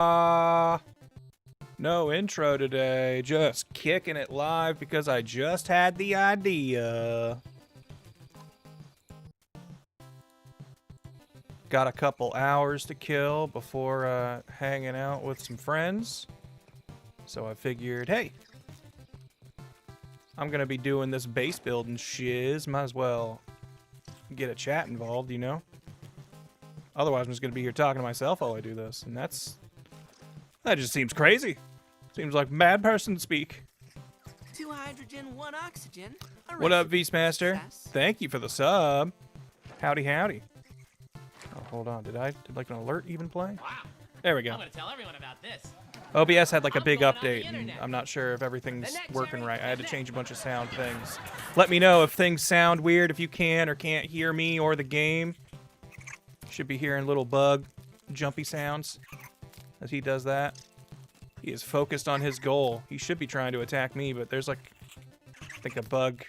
No intro today, just kicking it live because I just had the idea. Got a couple hours to kill before hanging out with some friends. So I figured, hey, I'm gonna be doing this base building shiz, might as well get a chat involved, you know? Otherwise I'm just gonna be here talking to myself while I do this, and that just seems crazy. Seems like a bad person to speak. 2 hydrogen, 1 oxygen. What up, Beastmaster? Thank you for the sub. Howdy, howdy. Oh, hold on. Did like an alert even play? Wow. There we go. I'm gonna tell everyone about this. OBS had like a I'm big going on the update, and internet. I'm not sure if everything's next working area, right. I had to the change a next. bunch of sound things. Let me know if things sound weird, if you can or can't hear me or the game. Should be hearing little bug jumpy sounds as he does that. He is focused on his goal. He should be trying to attack me, but there's like, I think a bug,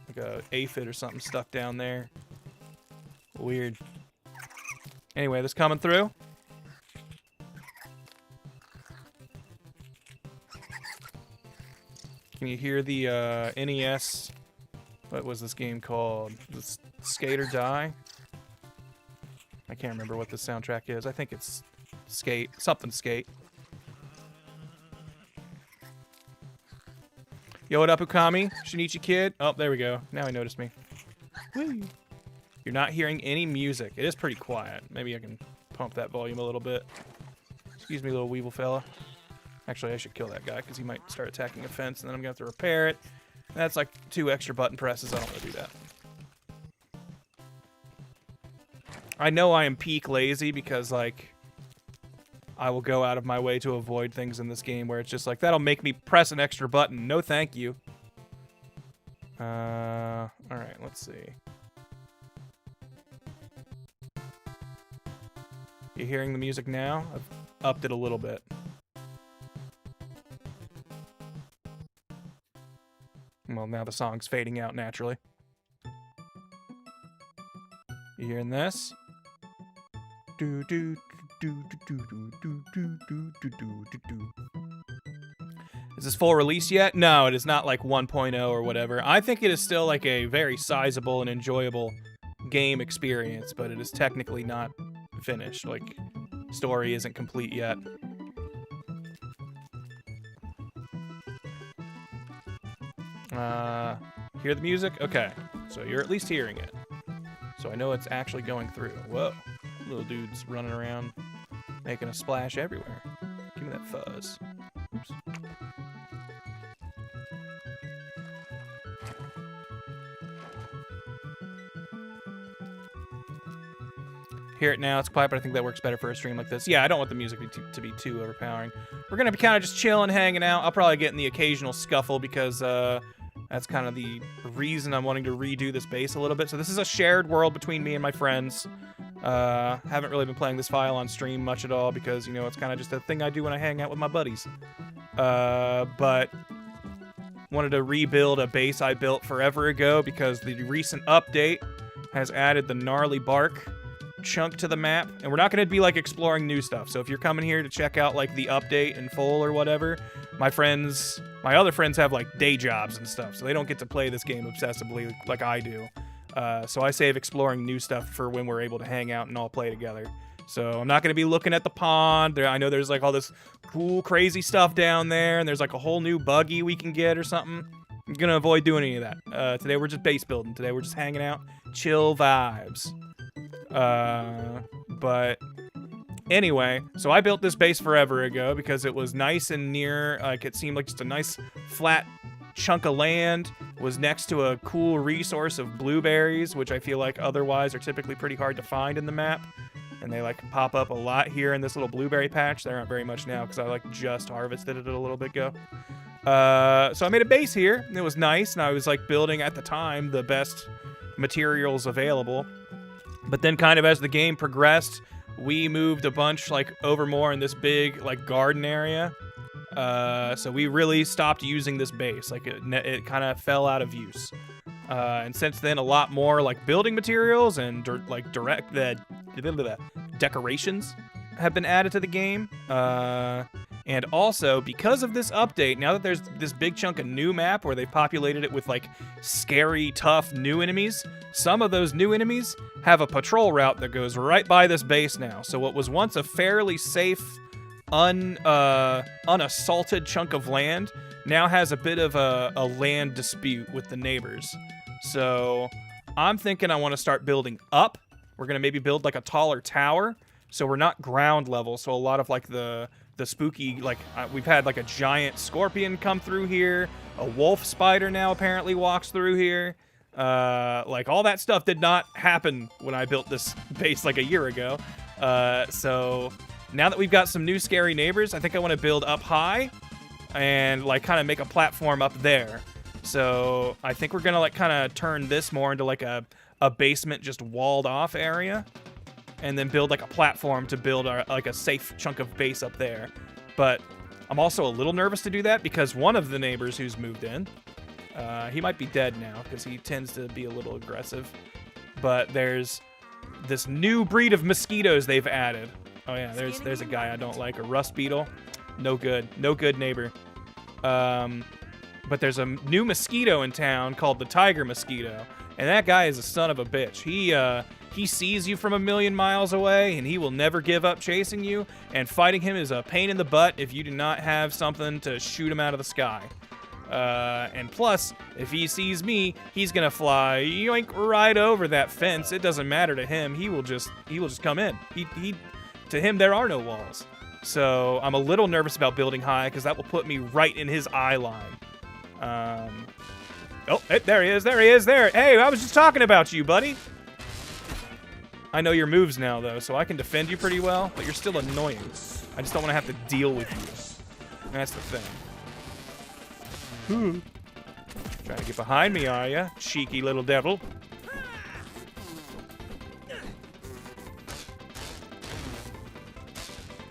like a aphid or something stuck down there. Weird. Anyway, this coming through. Can you hear the NES? What was this game called? Skate or Die? I can't remember what the soundtrack is. I think it's Skate. Something Skate. Yo, what up, Ukami? Shinichi Kid? Oh, there we go. Now he noticed me. Woo. You're not hearing any music. It is pretty quiet. Maybe I can pump that volume a little bit. Excuse me, little weevil fella. Actually, I should kill that guy because he might start attacking a fence, and then I'm going to have to repair it. That's like 2 extra button presses. I don't want to do that. I know I am peak lazy because, like, I will go out of my way to avoid things in this game where it's just like, that'll make me press an extra button. No, thank you. Alright, let's see. You hearing the music now? I've upped it a little bit. Well, now the song's fading out naturally. You hearing this? Do do do do do do do do do do do do. Is this full release yet? No, it is not like 1.0 or whatever. I think it is still like a very sizable and enjoyable game experience, but it is technically not finished. Like, story isn't complete yet. Hear the music? Okay, so you're at least hearing it. So I know it's actually going through. Whoa, little dude's running around, making a splash everywhere. Give me that fuzz. Oops. Hear it now, it's quiet, but I think that works better for a stream like this. Yeah, I don't want the music to be too overpowering. We're gonna be kind of just chilling, hanging out. I'll probably get in the occasional scuffle because that's kind of the reason I'm wanting to redo this base a little bit. So this is a shared world between me and my friends. Haven't really been playing this file on stream much at all because, you know, it's kind of just a thing I do when I hang out with my buddies. But wanted to rebuild a base I built forever ago because the recent update has added the gnarly bark chunk to the map, and we're not going to be like exploring new stuff. So if you're coming here to check out like the update in full or whatever, my other friends have like day jobs and stuff, so they don't get to play this game obsessively like I do. So I save exploring new stuff for when we're able to hang out and all play together. So I'm not going to be looking at the pond. I know there's like all this cool, crazy stuff down there, and there's like a whole new buggy we can get or something. I'm going to avoid doing any of that. Today we're just base building. Today we're just hanging out. Chill vibes. But anyway, so I built this base forever ago because it was nice and near, like it seemed like just a nice flat chunk of land, was next to a cool resource of blueberries, which I feel like otherwise are typically pretty hard to find in the map. And they like pop up a lot here in this little blueberry patch. There aren't very much now because I like just harvested it a little bit ago. So I made a base here, and it was nice, and I was like building at the time the best materials available. But then kind of as the game progressed, we moved a bunch like over more in this big like garden area. So we really stopped using this base. Like it kind of fell out of use. And since then, a lot more like building materials and direct decorations have been added to the game. And also, because of this update, now that there's this big chunk of new map where they've populated it with, like, scary, tough new enemies, some of those new enemies have a patrol route that goes right by this base now. So what was once a fairly safe, unassaulted chunk of land now has a bit of a land dispute with the neighbors. So I'm thinking I want to start building up. We're going to maybe build, like, a taller tower. So we're not ground level, so a lot of, like, the spooky, like, we've had, like, a giant scorpion come through here. A wolf spider now apparently walks through here. Like, all that stuff did not happen when I built this base, like, a year ago. So now that we've got some new scary neighbors, I think I want to build up high and, like, kind of make a platform up there. So I think we're going to, like, kind of turn this more into, like, a basement just walled off area. And then build, like, a platform to build like a safe chunk of base up there. But I'm also a little nervous to do that because one of the neighbors who's moved in, he might be dead now because he tends to be a little aggressive. But there's this new breed of mosquitoes they've added. Oh yeah, there's a guy I don't like, a rust beetle. No good neighbor. But there's a new mosquito in town called the tiger mosquito, and that guy is a son of a bitch. He sees you from a million miles away, and he will never give up chasing you, and fighting him is a pain in the butt if you do not have something to shoot him out of the sky. And plus, if he sees me, he's gonna fly yoink right over that fence. It doesn't matter to him. He will just come in. To him, there are no walls. So I'm a little nervous about building high, because that will put me right in his eye line. Oh, there he is, there. Hey, I was just talking about you, buddy. I know your moves now, though, so I can defend you pretty well, but you're still annoying. I just don't want to have to deal with you. That's the thing. Trying to get behind me, are ya? Cheeky little devil.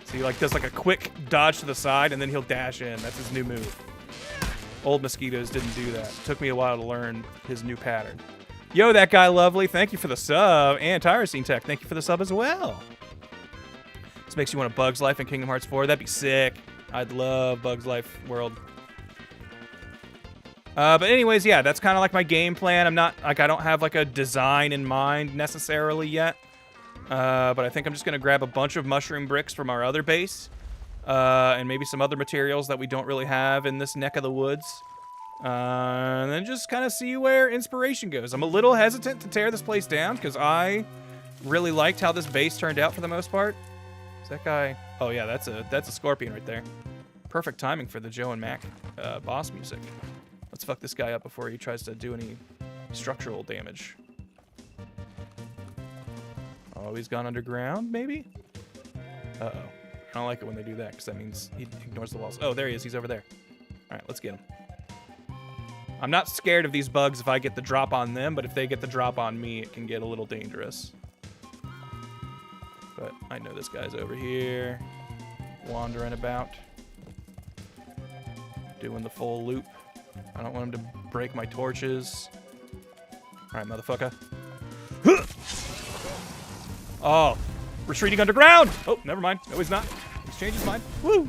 So he, like, does, like, a quick dodge to the side, and then he'll dash in. That's his new move. Old mosquitoes didn't do that. Took me a while to learn his new pattern. Yo, that guy lovely. Thank you for the sub. And Tyrosine Tech, thank you for the sub as well. This makes you want a Bugs Life in Kingdom Hearts 4. That'd be sick. I'd love Bugs Life World. But anyways, yeah, that's kind of like my game plan. I'm not, like, I don't have, like, a design in mind necessarily yet. But I think I'm just going to grab a bunch of mushroom bricks from our other base. And maybe some other materials that we don't really have in this neck of the woods. And then just kind of see where inspiration goes. I'm a little hesitant to tear this place down because I really liked how this base turned out for the most part. Is that guy? Oh yeah, that's a scorpion right there. Perfect timing for the Joe and Mac boss music. Let's fuck this guy up before he tries to do any structural damage. Oh, he's gone underground, maybe? Uh-oh. I don't like it when they do that because that means he ignores the walls. Oh, there he is. He's over there. All right, let's get him. I'm not scared of these bugs if I get the drop on them, but if they get the drop on me, it can get a little dangerous. But I know this guy's over here, wandering about, doing the full loop. I don't want him to break my torches. All right, motherfucker. Oh, retreating underground. Oh, never mind. No, he's not. He's changed his mind. Woo!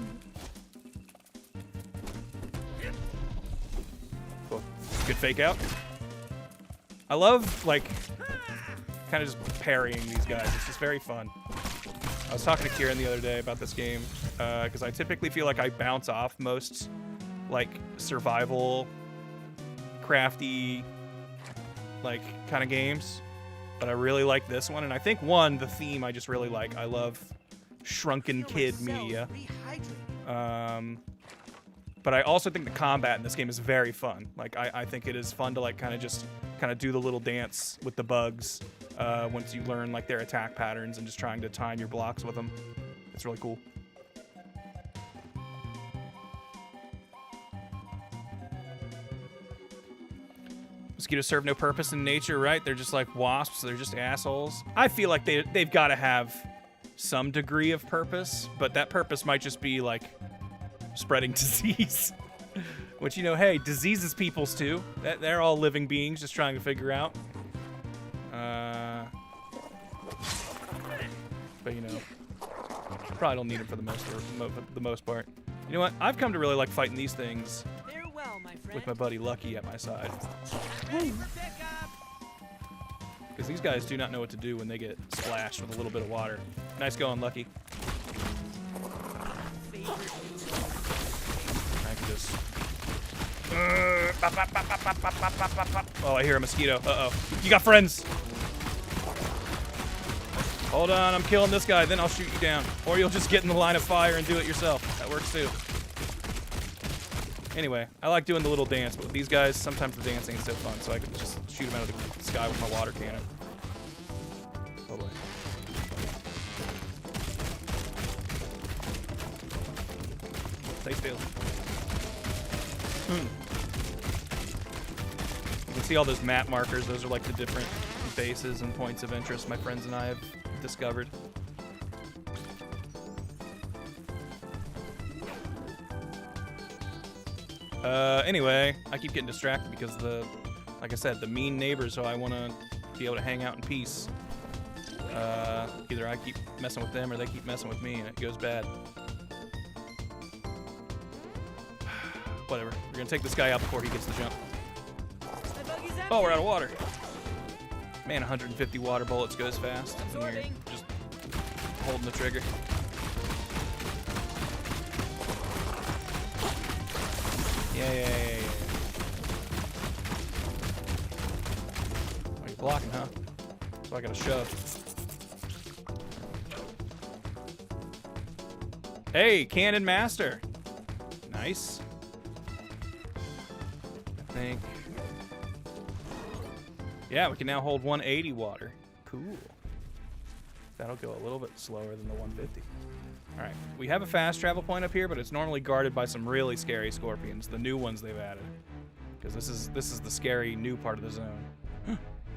Good fake out. I love, like, kind of just parrying these guys. It's just very fun. I was talking to Kieran the other day about this game because I typically feel like I bounce off most, like, survival, crafty, like, kind of games. But I really like this one. And I think, one, the theme I just really like. I love shrunken kid media. But I also think the combat in this game is very fun. Like, I think it is fun to, like, kind of do the little dance with the bugs once you learn, like, their attack patterns and just trying to time your blocks with them. It's really cool. Mosquitoes serve no purpose in nature, right? They're just like wasps. They're just assholes. I feel like they've got to have some degree of purpose, but that purpose might just be, like, spreading disease. Which, you know, hey, disease is people's too. They're all living beings just trying to figure out. But, you know, Probably don't need them for the most part. You know what? I've come to really like fighting these things Farewell, my friend. with my buddy Lucky at my side. Ready for pickup. Because these guys do not know what to do when they get splashed with a little bit of water. Nice going, Lucky. I can just... Oh, I hear a mosquito. Uh-oh. You got friends! Hold on, I'm killing this guy, then I'll shoot you down. Or you'll just get in the line of fire and do it yourself. That works too. Anyway, I like doing the little dance, but with these guys, sometimes the dancing is so fun, so I can just shoot them out of the sky with my water cannon. Oh boy. Stay still. You can see all those map markers. Those are like the different bases and points of interest my friends and I have discovered. Anyway, I keep getting distracted because like I said, the mean neighbors who I want to be able to hang out in peace. Either I keep messing with them or they keep messing with me and it goes bad. Whatever. We're gonna take this guy out before he gets the jump. Oh, we're out of water. Man, 150 water bullets goes fast. And you're just holding the trigger. Yeah. Oh, you're blocking, huh? So I gotta shove. Hey, Cannon Master. Nice. I think. Yeah, we can now hold 180 water. Cool. That'll go a little bit slower than the 150. All right, we have a fast travel point up here, but it's normally guarded by some really scary scorpions, the new ones they've added. Because this is the scary new part of the zone.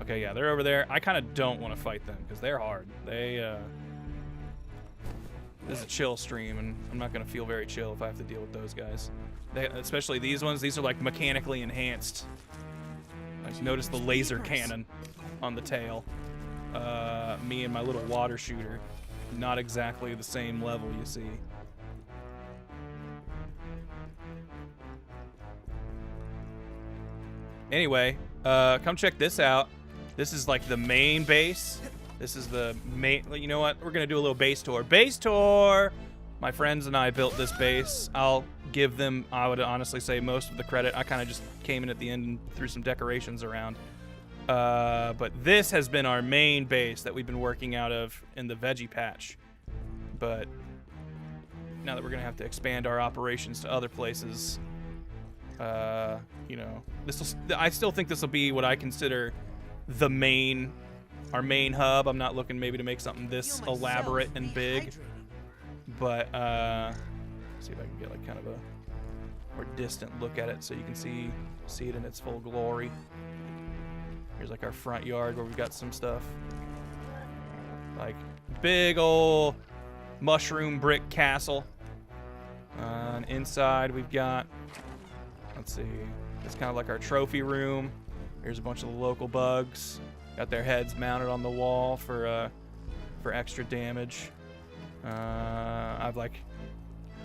Okay, yeah, they're over there. I kind of don't want to fight them because they're hard. This is a chill stream, and I'm not gonna feel very chill if I have to deal with those guys. Especially these ones. These are like mechanically enhanced. Like, notice the laser cannon on the tail. Me and my little water shooter. Not exactly the same level, you see. Anyway, come check this out. This is like the main base. This is the main, you know what? We're gonna do a little base tour. Base tour! My friends and I built this base. I'll give them, I would honestly say, most of the credit. I kind of just came in at the end and threw some decorations around. But this has been our main base that we've been working out of in the veggie patch. But now that we're gonna have to expand our operations to other places, you know, I still think this will be what I consider our main hub. I'm not looking maybe to make something this elaborate and big, but see if I can get like kind of a more distant look at it so you can see it in its full glory. Here's like our front yard where we've got some stuff. Like big old mushroom brick castle. And inside we've got, let's see, it's kind of like our trophy room. Here's a bunch of the local bugs. Got their heads mounted on the wall for extra damage. I've like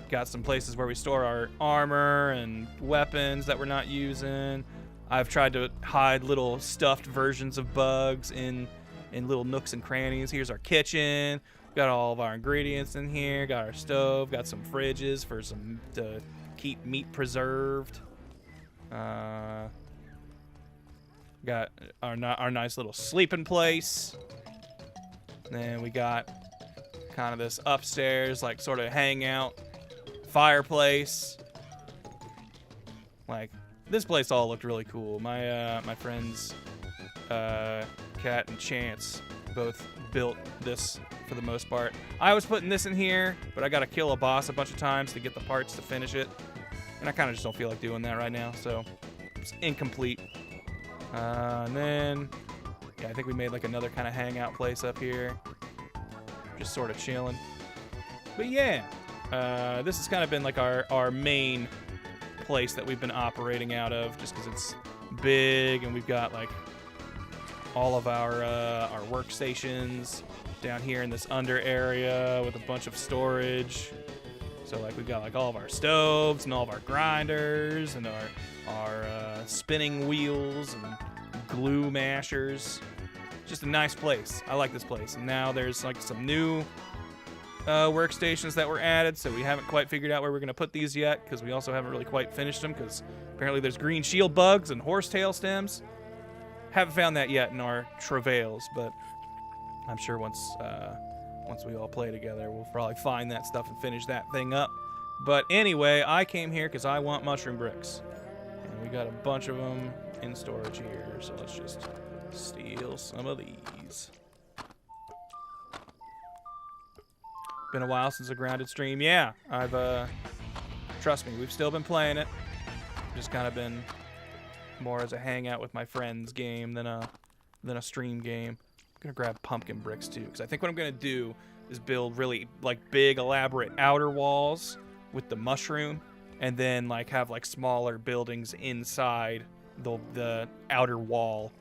got some places where we store our armor and weapons that we're not using. I've tried to hide little stuffed versions of bugs in little nooks and crannies. Here's our kitchen. Got all of our ingredients in here. Got our stove. Got some fridges for to keep meat preserved. Got our nice little sleeping place. Then we got kind of this upstairs, like sort of hangout fireplace. Like this place all looked really cool. My friends, Kat and Chance, both built this for the most part. I was putting this in here, but I got to kill a boss a bunch of times to get the parts to finish it, and I kind of just don't feel like doing that right now, so it's incomplete. And then, yeah, I think we made like another kind of hangout place up here, just sort of chilling. But yeah, this has kind of been like our main place that we've been operating out of, just because it's big and we've got like all of our workstations down here in this under area with a bunch of storage. So like we've got like all of our stoves and all of our grinders and our spinning wheels and glue mashers. Just a nice place. I like this place. And now there's like some new workstations that were added, so we haven't quite figured out where we're going to put these yet because we also haven't really quite finished them because apparently there's green shield bugs and horsetail stems. Haven't found that yet in our travails, but I'm sure once we all play together, we'll probably find that stuff and finish that thing up. But anyway, I came here because I want mushroom bricks. And we got a bunch of them in storage here, so let's just steal some of these. Been a while since a grounded stream. Yeah, I've trust me, we've still been playing it. Just kind of been more as a hangout with my friends game than a stream game. I'm gonna grab pumpkin bricks too, because I think what I'm gonna do is build really like big, elaborate outer walls with the mushroom, and then like have like smaller buildings inside the outer wall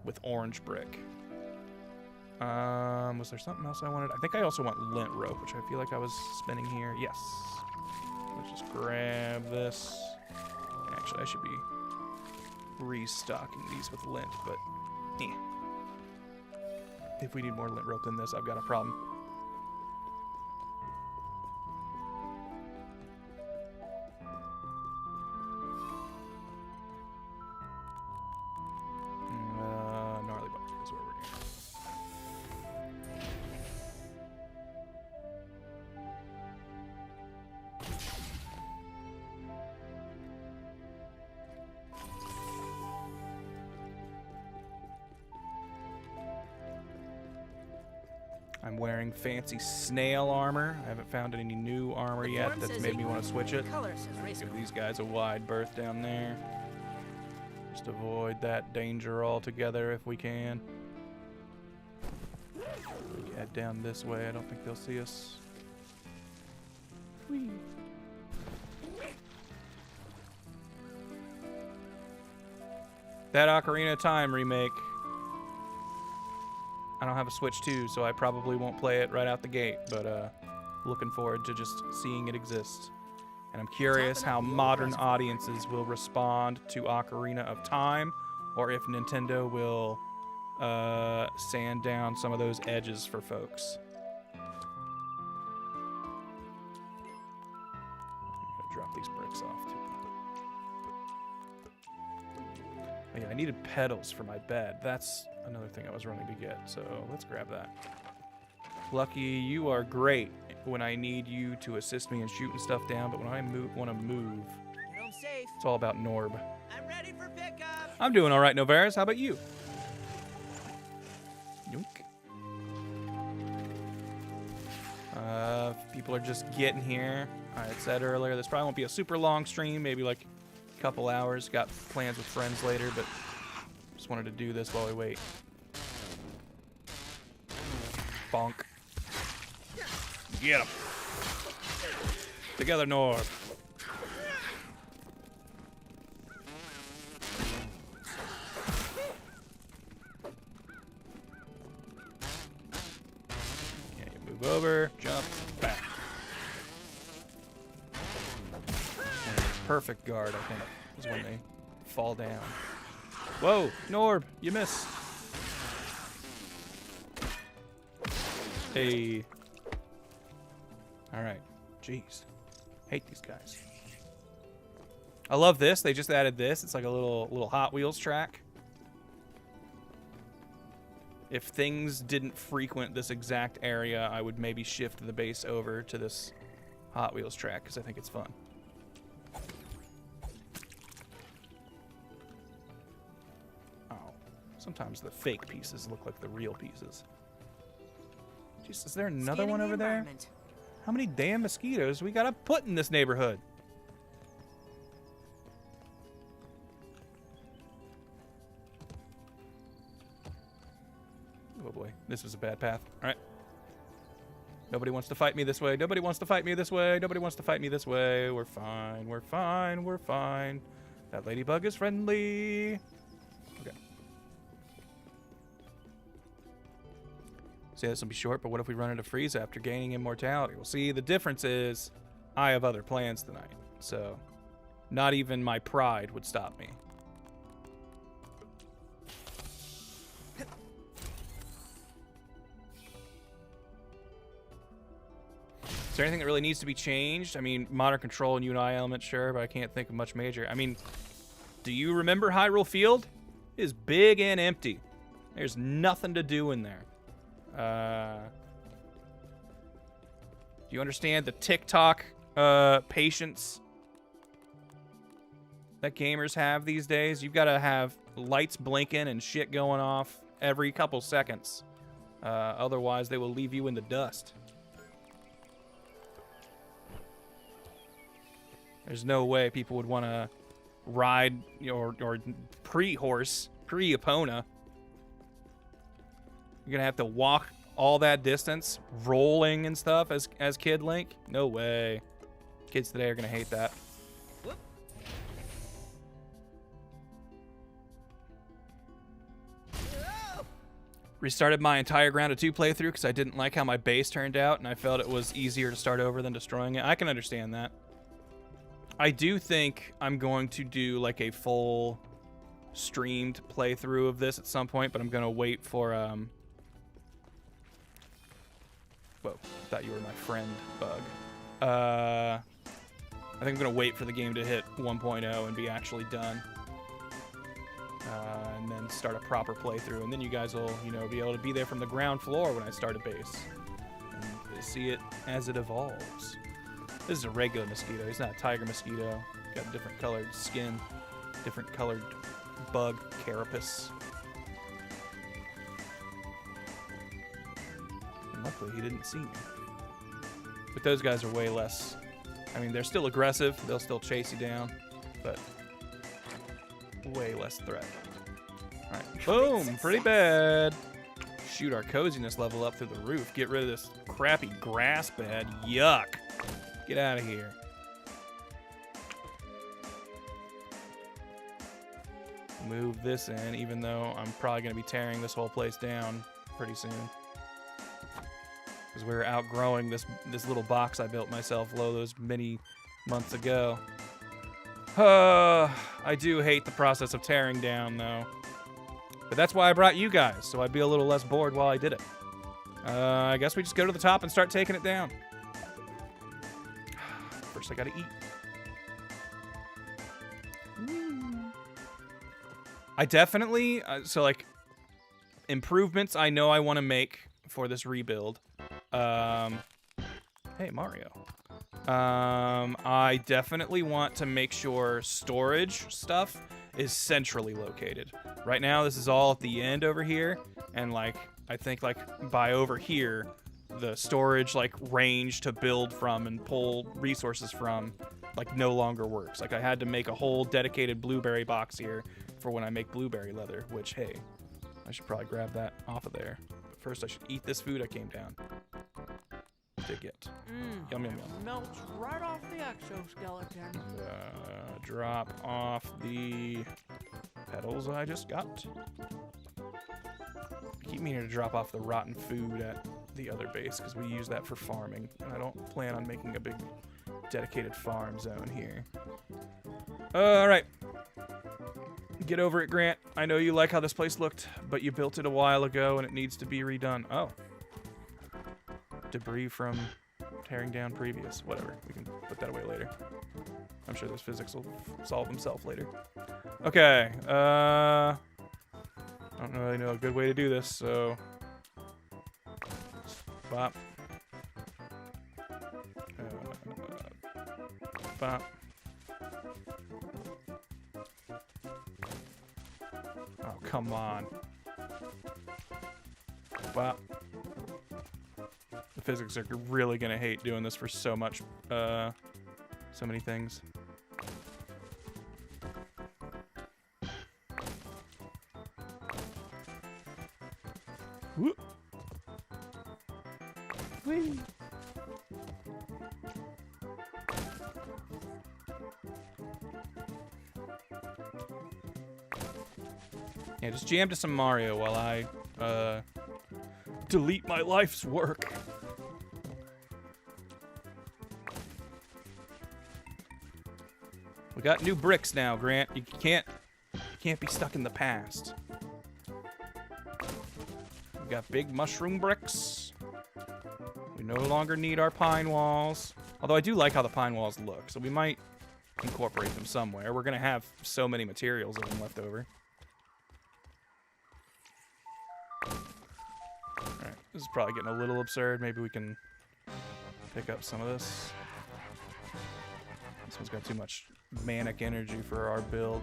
with orange brick. Was there something else I wanted? I think I also want lint rope, which I feel like I was spinning here. Yes. Let's just grab this. Actually, I should be restocking these with lint, but if we need more lint rope than this, I've got a problem. Gnarly bug is where we're going. I'm wearing fancy snail armor. I haven't found any new armor yet that's made me want to switch it. Give these guys a wide berth down there. Just avoid that danger altogether if we can. We head down this way. I don't think they'll see us. Whee. That Ocarina of Time remake. I don't have a Switch 2, so I probably won't play it right out the gate, but looking forward to just seeing it exist. And I'm curious how modern audiences will respond to Ocarina of Time, or if Nintendo will sand down some of those edges for folks. I'm gonna drop these bricks off, too. Oh, yeah, I needed pedals for my bed. That's another thing I was running to get, so let's grab that. Lucky, you are great when I need you to assist me in shooting stuff down, but when I want to move, Get home safe. it's all about Norb. I'm ready for pickup. I'm doing all right, Novaris. How about you? Yoink. People are just getting here. I had said earlier, this probably won't be a super long stream, maybe like a couple hours. Got plans with friends later, but just wanted to do this while we wait. Bonk. Get him. Together, Norb. Yeah, you move over, jump, back. And perfect guard, I think, is when they fall down. Whoa, Norb, you missed. Hey. Alright. Jeez. Hate these guys. I love this. They just added this. It's like a little Hot Wheels track. If things didn't frequent this exact area, I would maybe shift the base over to this Hot Wheels track because I think it's fun. Oh. Sometimes the fake pieces look like the real pieces. Jeez, is there another one over there? How many damn mosquitoes we gotta put in this neighborhood? Oh boy, this was a bad path. All right. Nobody wants to fight me this way. Nobody wants to fight me this way. Nobody wants to fight me this way. We're fine. We're fine. We're fine. That ladybug is friendly. Okay. Say this will be short, but what if we run into Frieza after gaining immortality? Well, see, the difference is I have other plans tonight, so not even my pride would stop me. Is there anything that really needs to be changed? I mean, modern control and UI elements, sure, but I can't think of much major. I mean, do you remember Hyrule Field? It is big and empty. There's nothing to do in there. Do you understand the TikTok patience that gamers have these days? You've got to have lights blinking and shit going off every couple seconds. Otherwise, they will leave you in the dust. There's no way people would want to ride or pre-horse, pre-Epona. You're going to have to walk all that distance, rolling and stuff as Kid Link? No way. Kids today are going to hate that. Whoop. Restarted my entire Grounded 2 playthrough because I didn't like how my base turned out, and I felt it was easier to start over than destroying it. I can understand that. I do think I'm going to do like a full streamed playthrough of this at some point, but I'm going to wait for... Whoa, thought you were my friend, Bug. I think I'm going to wait for the game to hit 1.0 and be actually done. And then start a proper playthrough. And then you guys will, you know, be able to be there from the ground floor when I start a base. And see it as it evolves. This is a regular mosquito. He's not a tiger mosquito. Got a different colored skin. Different colored bug carapace. And luckily he didn't see me. But those guys are way less... I mean, they're still aggressive. They'll still chase you down. But way less threat. Alright, boom! Pretty bad. Shoot, our coziness level up through the roof. Get rid of this crappy grass bed. Yuck! Get out of here. Move this in, even though I'm probably going to be tearing this whole place down pretty soon. Because we're outgrowing this little box I built myself those many months ago. I do hate the process of tearing down, though. But that's why I brought you guys, so I'd be a little less bored while I did it. I guess we just go to the top and start taking it down. First, I gotta eat. I definitely, so like, improvements I know I want to make for this rebuild. Hey, Mario. I definitely want to make sure storage stuff is centrally located. Right now, this is all at the end over here, and like, I think like by over here, the storage like range to build from and pull resources from like no longer works. Like I had to make a whole dedicated blueberry box here for when I make blueberry leather, which hey, I should probably grab that off of there. But first I should eat this food I came down to get. Yum, yum, yum. Melts right off the exoskeleton. And, drop off the petals I just got. I keep meaning to drop off the rotten food at the other base because we use that for farming, and I don't plan on making a big dedicated farm zone here. Alright. Get over it, Grant. I know you like how this place looked, but you built it a while ago and it needs to be redone. Oh. Debris from tearing down previous. Whatever. We can put that away later. I'm sure those physics will solve themselves later. Okay. I don't really know a good way to do this, so... Bop. Bop. Oh, come on. Bop. The physics are really gonna hate doing this for so much, so many things. Whoop. Whee. Yeah, just jam to some Mario while I delete my life's work. We got new bricks now, Grant. You can't be stuck in the past. We got big mushroom bricks. We no longer need our pine walls. Although I do like how the pine walls look, so we might incorporate them somewhere. We're gonna have so many materials of them left over. Alright, this is probably getting a little absurd. Maybe we can pick up some of this. This one's got too much manic energy for our build.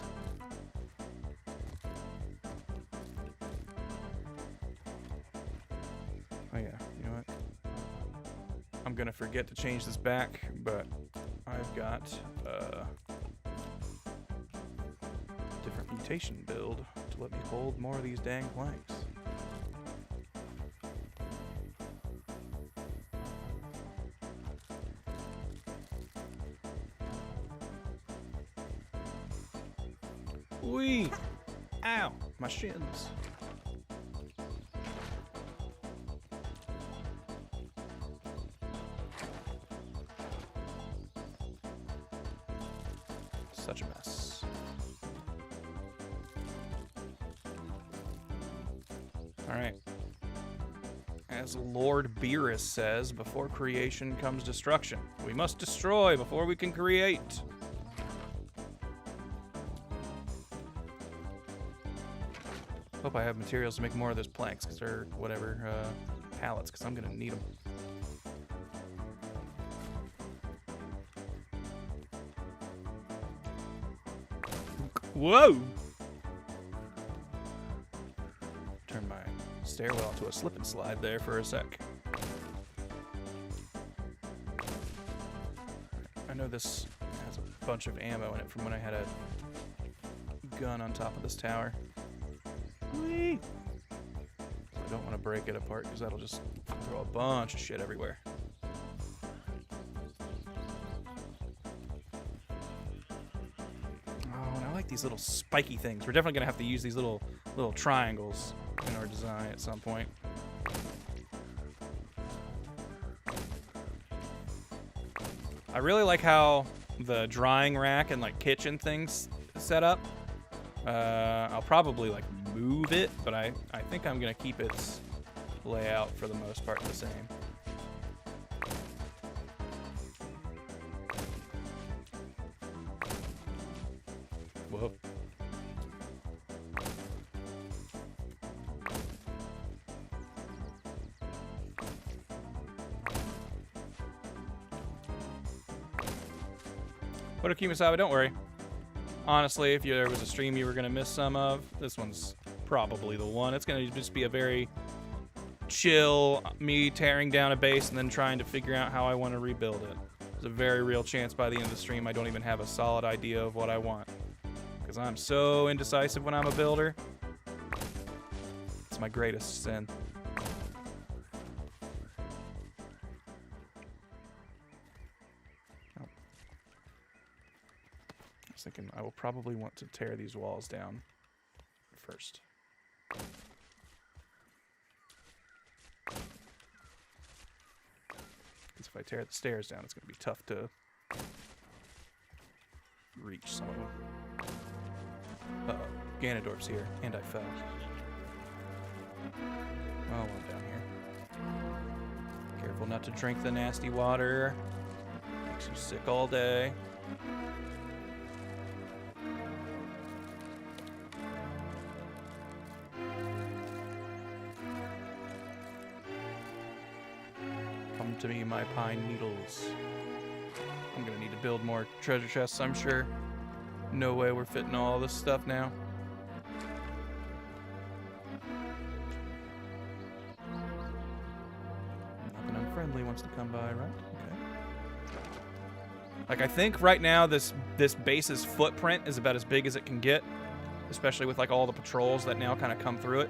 Oh yeah, you know what? I'm gonna forget to change this back, but I've got a different mutation build to let me hold more of these dang planks. Wee! Ow! My shins. Such a mess. Alright. As Lord Beerus says, before creation comes destruction. We must destroy before we can create. Hope I have materials to make more of those planks, or whatever, pallets, because I'm going to need them. Whoa! Turn my stairwell into a slip and slide there for a sec. I know this has a bunch of ammo in it from when I had a gun on top of this tower. Whee! I don't want to break it apart because that'll just throw a bunch of shit everywhere. Oh, and I like these little spiky things. We're definitely gonna have to use these little triangles in our design at some point. I really like how the drying rack and like kitchen things set up. I'll probably like move it, but I think I'm gonna keep its layout for the most part the same. Whoa. What a Kumasawa, don't worry. Honestly, if there was a stream you were gonna miss some of, this one's probably the one. It's gonna just be a very chill, me tearing down a base and then trying to figure out how I want to rebuild it. There's a very real chance by the end of the stream I don't even have a solid idea of what I want. Because I'm so indecisive when I'm a builder. It's my greatest sin. Thinking I will probably want to tear these walls down first. Because if I tear the stairs down, it's going to be tough to reach some of them. Uh-oh, Ganondorf's here, and I fell. Oh, I'm down here. Careful not to drink the nasty water. Makes you sick all day. To me, my pine needles. I'm gonna need to build more treasure chests, I'm sure. No way we're fitting all this stuff now. Nothing unfriendly wants to come by, right? Okay. Like, I think right now this base's footprint is about as big as it can get, especially with like all the patrols that now kind of come through it.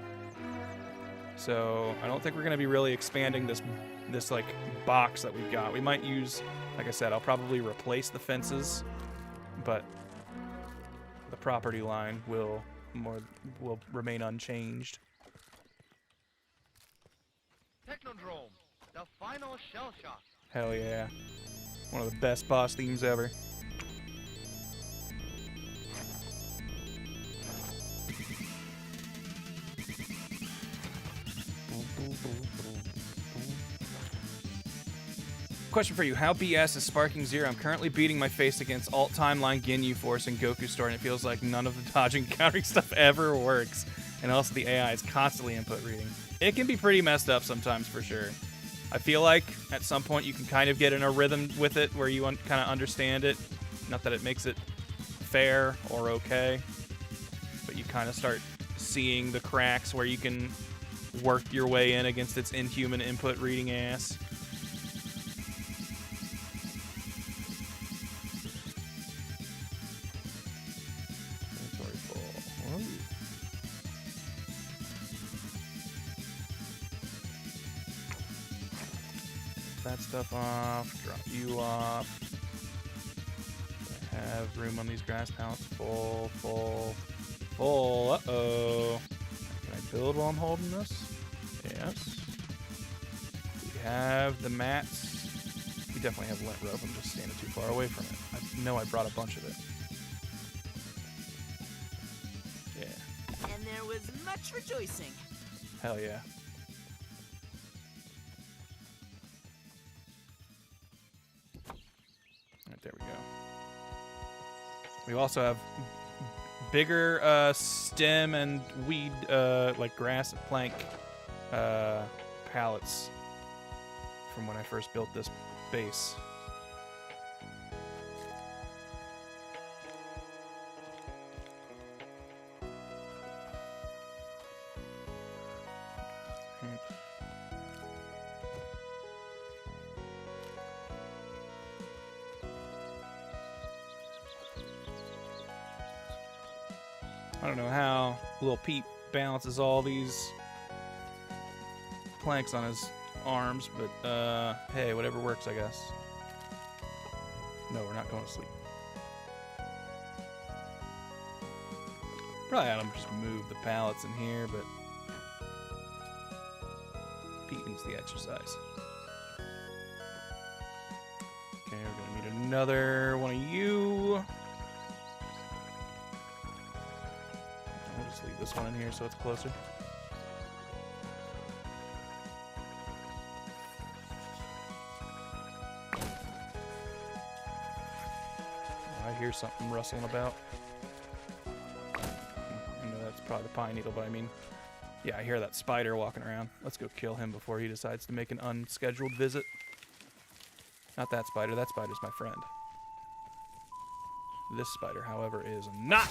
So I don't think we're gonna be really expanding this like box that we've got. We might use, like I said, I'll probably replace the fences, but the property line will remain unchanged. Technodrome, the final shell shock. Hell yeah. One of the best boss themes ever. Question for you. How BS is Sparking Zero? I'm currently beating my face against Alt Timeline, Ginyu Force, and Goku Store, and it feels like none of the dodging and countering stuff ever works. And also the AI is constantly input reading. It can be pretty messed up sometimes, for sure. I feel like at some point you can kind of get in a rhythm with it where you kind of understand it. Not that it makes it fair or okay, but you kind of start seeing the cracks where you can work your way in against its inhuman input reading ass. That stuff off, drop you off. I have room on these grass pallets. Full. Uh-oh. Can I build while I'm holding this? Yes. We have the mats. We definitely have lint rope. I'm just standing too far away from it. I know I brought a bunch of it. Yeah. And there was much rejoicing. Hell yeah. Right, there we go. We also have bigger stem and weed, like grass and plank pallets from when I first built this base. I don't know how little Pete balances all these planks on his arms, but hey, whatever works, I guess. No, we're not going to sleep. Probably ought to just move the pallets in here, but Pete needs the exercise. Okay, we're gonna need another one of you. I'll just leave this one in here so it's closer. I hear something rustling about. I know that's probably the pine needle, but I mean, yeah, I hear that spider walking around. Let's go kill him before he decides to make an unscheduled visit. Not that spider. That spider's my friend. This spider, however, is not.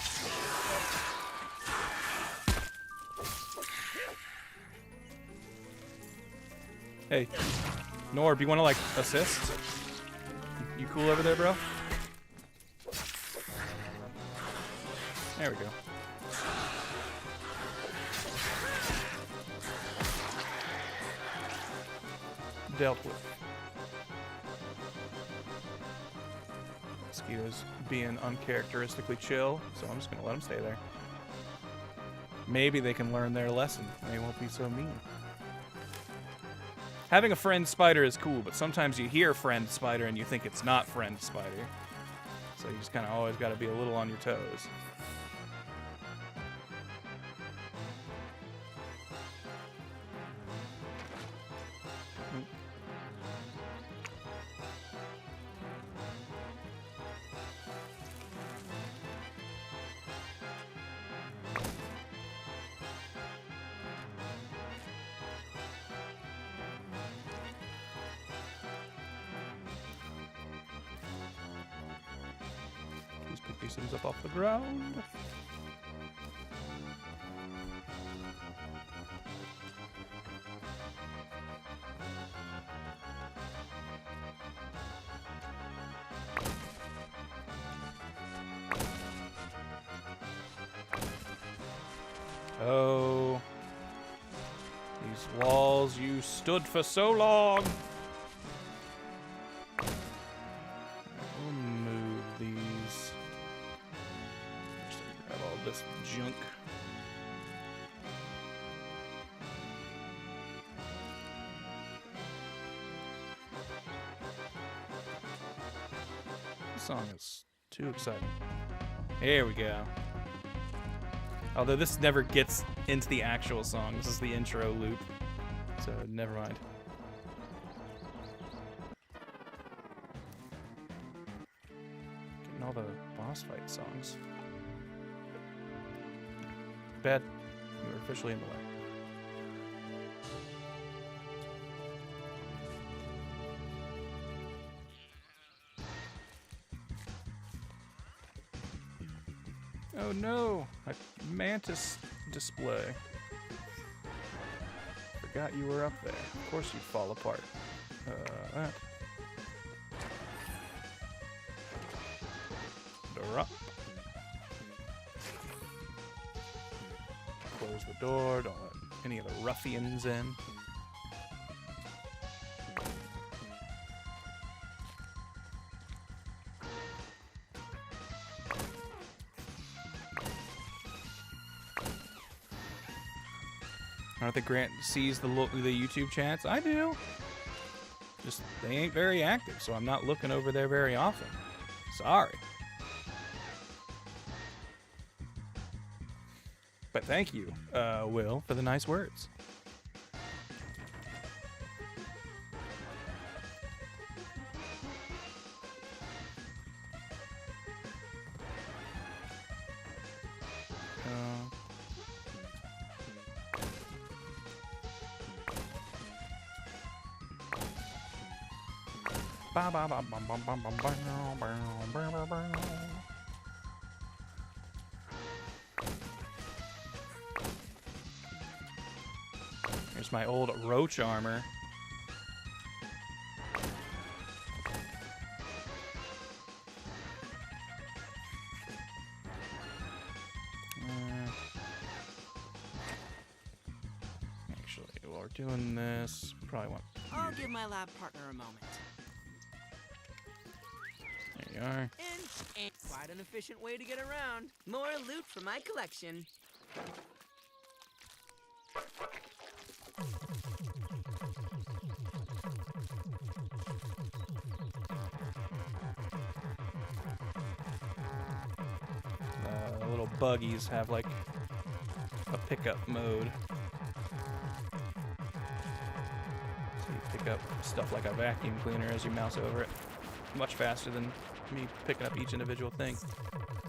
Hey, Norb, you want to, like, assist? You cool over there, bro? There we go. Dealt with. Mosquitoes being uncharacteristically chill, so I'm just gonna let them stay there. Maybe they can learn their lesson and they won't be so mean. Having a friend spider is cool, but sometimes you hear friend spider and you think it's not friend spider. So you just kind of always got to be a little on your toes. Please pick these things up off the ground. Oh, these walls, you stood for so long. We'll move these. Just grab all this junk. song is too exciting. Here we go. Although this never gets into the actual song. This is the intro loop. So never mind. Getting all the boss fight songs. Bad. You're officially in the way. Oh no, my mantis display. Forgot you were up there. Of course you fall apart. Drop. Close the door, don't let any of the ruffians in. I don't think Grant sees the YouTube chats. I do. Just they ain't very active, so I'm not looking over there very often. Sorry. But thank you, Will, for the nice words. Here's my old roach armor. Actually, while we're doing this, probably want. I'll give my lab partner a moment. There you are. And quite an efficient way to get around. More loot for my collection. The little buggies have like a pickup mode. So you pick up stuff like a vacuum cleaner as you mouse over it. Much faster than me picking up each individual thing.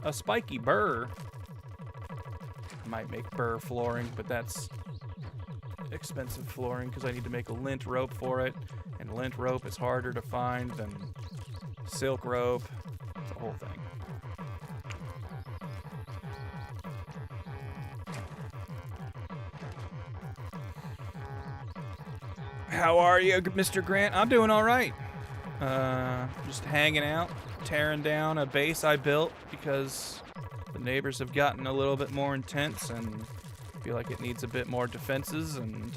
A spiky burr. Might make burr flooring, but that's expensive flooring because I need to make a lint rope for it. And lint rope is harder to find than silk rope. It's a whole thing. How are you, Mr. Grant? I'm doing all right. Just hanging out, tearing down a base I built because the neighbors have gotten a little bit more intense and feel like it needs a bit more defenses and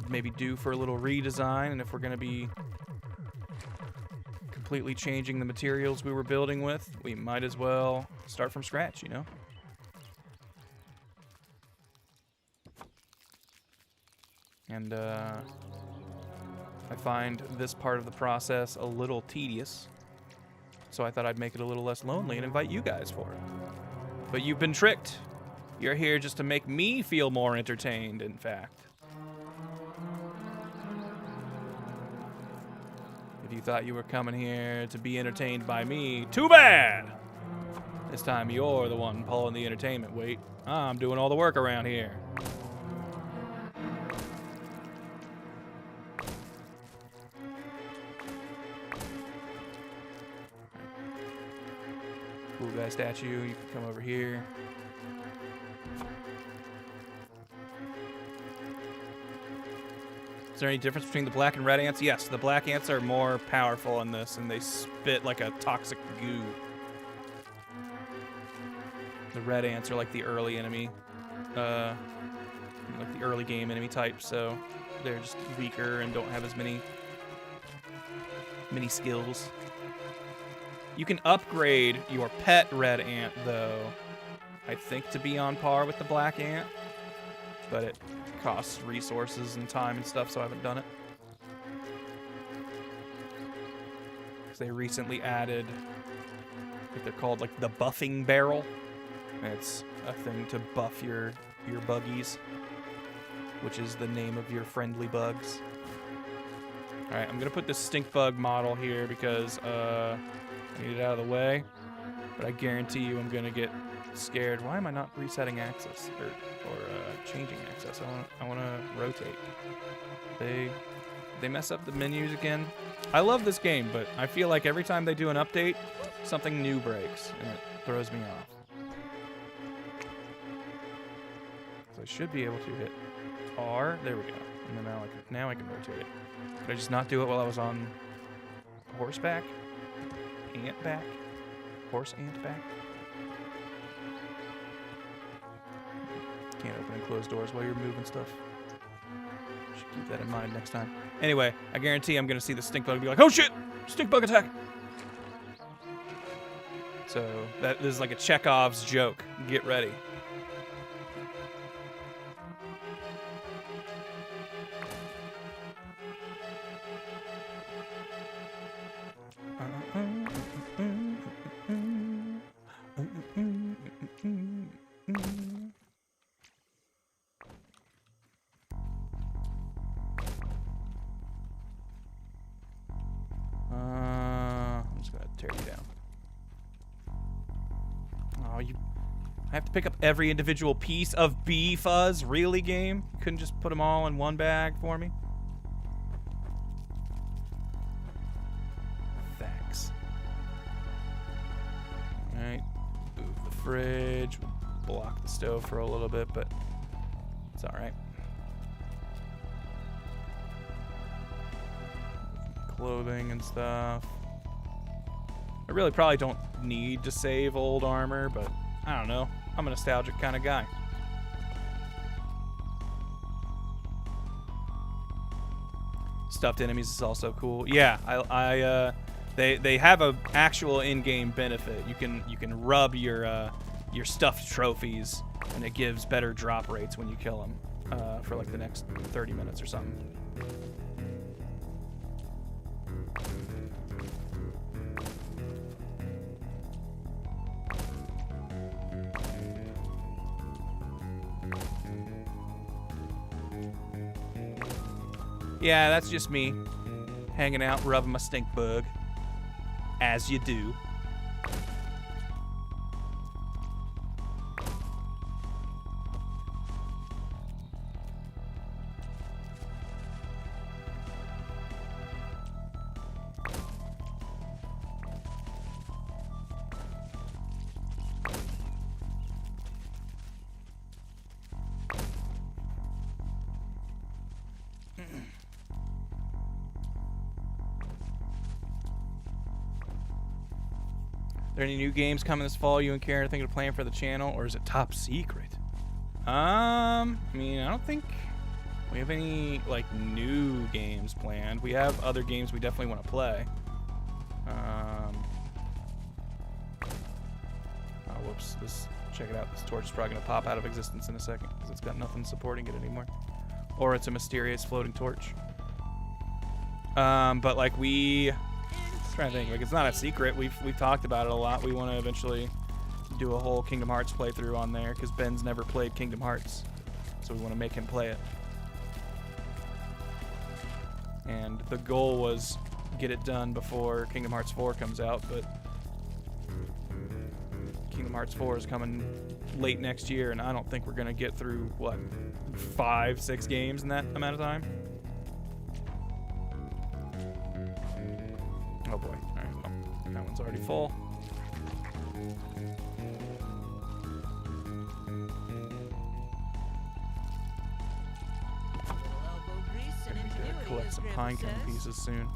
maybe due for a little redesign. And if we're going to be completely changing the materials we were building with, we might as well start from scratch, you know? And, I find this part of the process a little tedious, so I thought I'd make it a little less lonely and invite you guys for it. But you've been tricked. You're here just to make me feel more entertained, in fact. If you thought you were coming here to be entertained by me, too bad! This time you're the one pulling the entertainment weight. I'm doing all the work around here. Cool guy statue, you can come over here. Is there any difference between the black and red ants? Yes, the black ants are more powerful in this, and they spit like a toxic goo. The red ants are like the early enemy, like the early game enemy type, so they're just weaker and don't have as many skills. You can upgrade your pet red ant, though, I think, to be on par with the black ant, but it costs resources and time and stuff, so I haven't done it. because they recently added, I think they're called like the buffing barrel. And it's a thing to buff your buggies, which is the name of your friendly bugs. All right, I'm gonna put this stink bug model here because I need it out of the way. But I guarantee you, I'm gonna get scared. Why am I not resetting axis or changing axis? I wanna rotate. They mess up the menus again. I love this game, but I feel like every time they do an update, something new breaks and it throws me off. So I should be able to hit R. There we go. And then now I can rotate it. Did I just not do it while I was on horseback? Ant back? Horse ant back? Can't open and close doors while you're moving stuff. Should keep that in mind next time. Anyway, I guarantee I'm gonna see the stink bug and be like, oh shit! Stink bug attack! So this is like a Chekhov's joke. Get ready. I'm just gonna tear you down. Oh, I have to pick up every individual piece of bee fuzz? Really, game? You couldn't just put them all in one bag for me? Thanks. Alright. Move the fridge. Block the stove for a little bit, but it's alright. Clothing and stuff. I really probably don't need to save old armor, but I don't know. I'm a nostalgic kind of guy. Stuffed enemies is also cool. Yeah, they have a actual in-game benefit. You can rub your stuffed trophies, and it gives better drop rates when you kill them for like the next 30 minutes or something. Yeah, that's just me hanging out, rubbing my stink bug, as you do. Are there any new games coming this fall you and Karen are thinking of playing for the channel, or is it top secret? I mean, I don't think we have any like new games planned. We have other games we definitely want to play. Oh, whoops! Check it out. This torch is probably gonna pop out of existence in a second because it's got nothing supporting it anymore, or it's a mysterious floating torch. But like I'm trying to think, like it's not a secret. We've talked about it a lot. We want to eventually do a whole Kingdom Hearts playthrough on there because Ben's never played Kingdom Hearts, so we want to make him play it. And the goal was get it done before Kingdom Hearts 4 comes out, but Kingdom Hearts 4 is coming late next year, and I don't think we're gonna get through what 5-6 games in that amount of time. Oh boy. Alright, well, that one's already full. Elbow grease and ingenuity, Collect as some Grandpa pine cone says. pieces soon.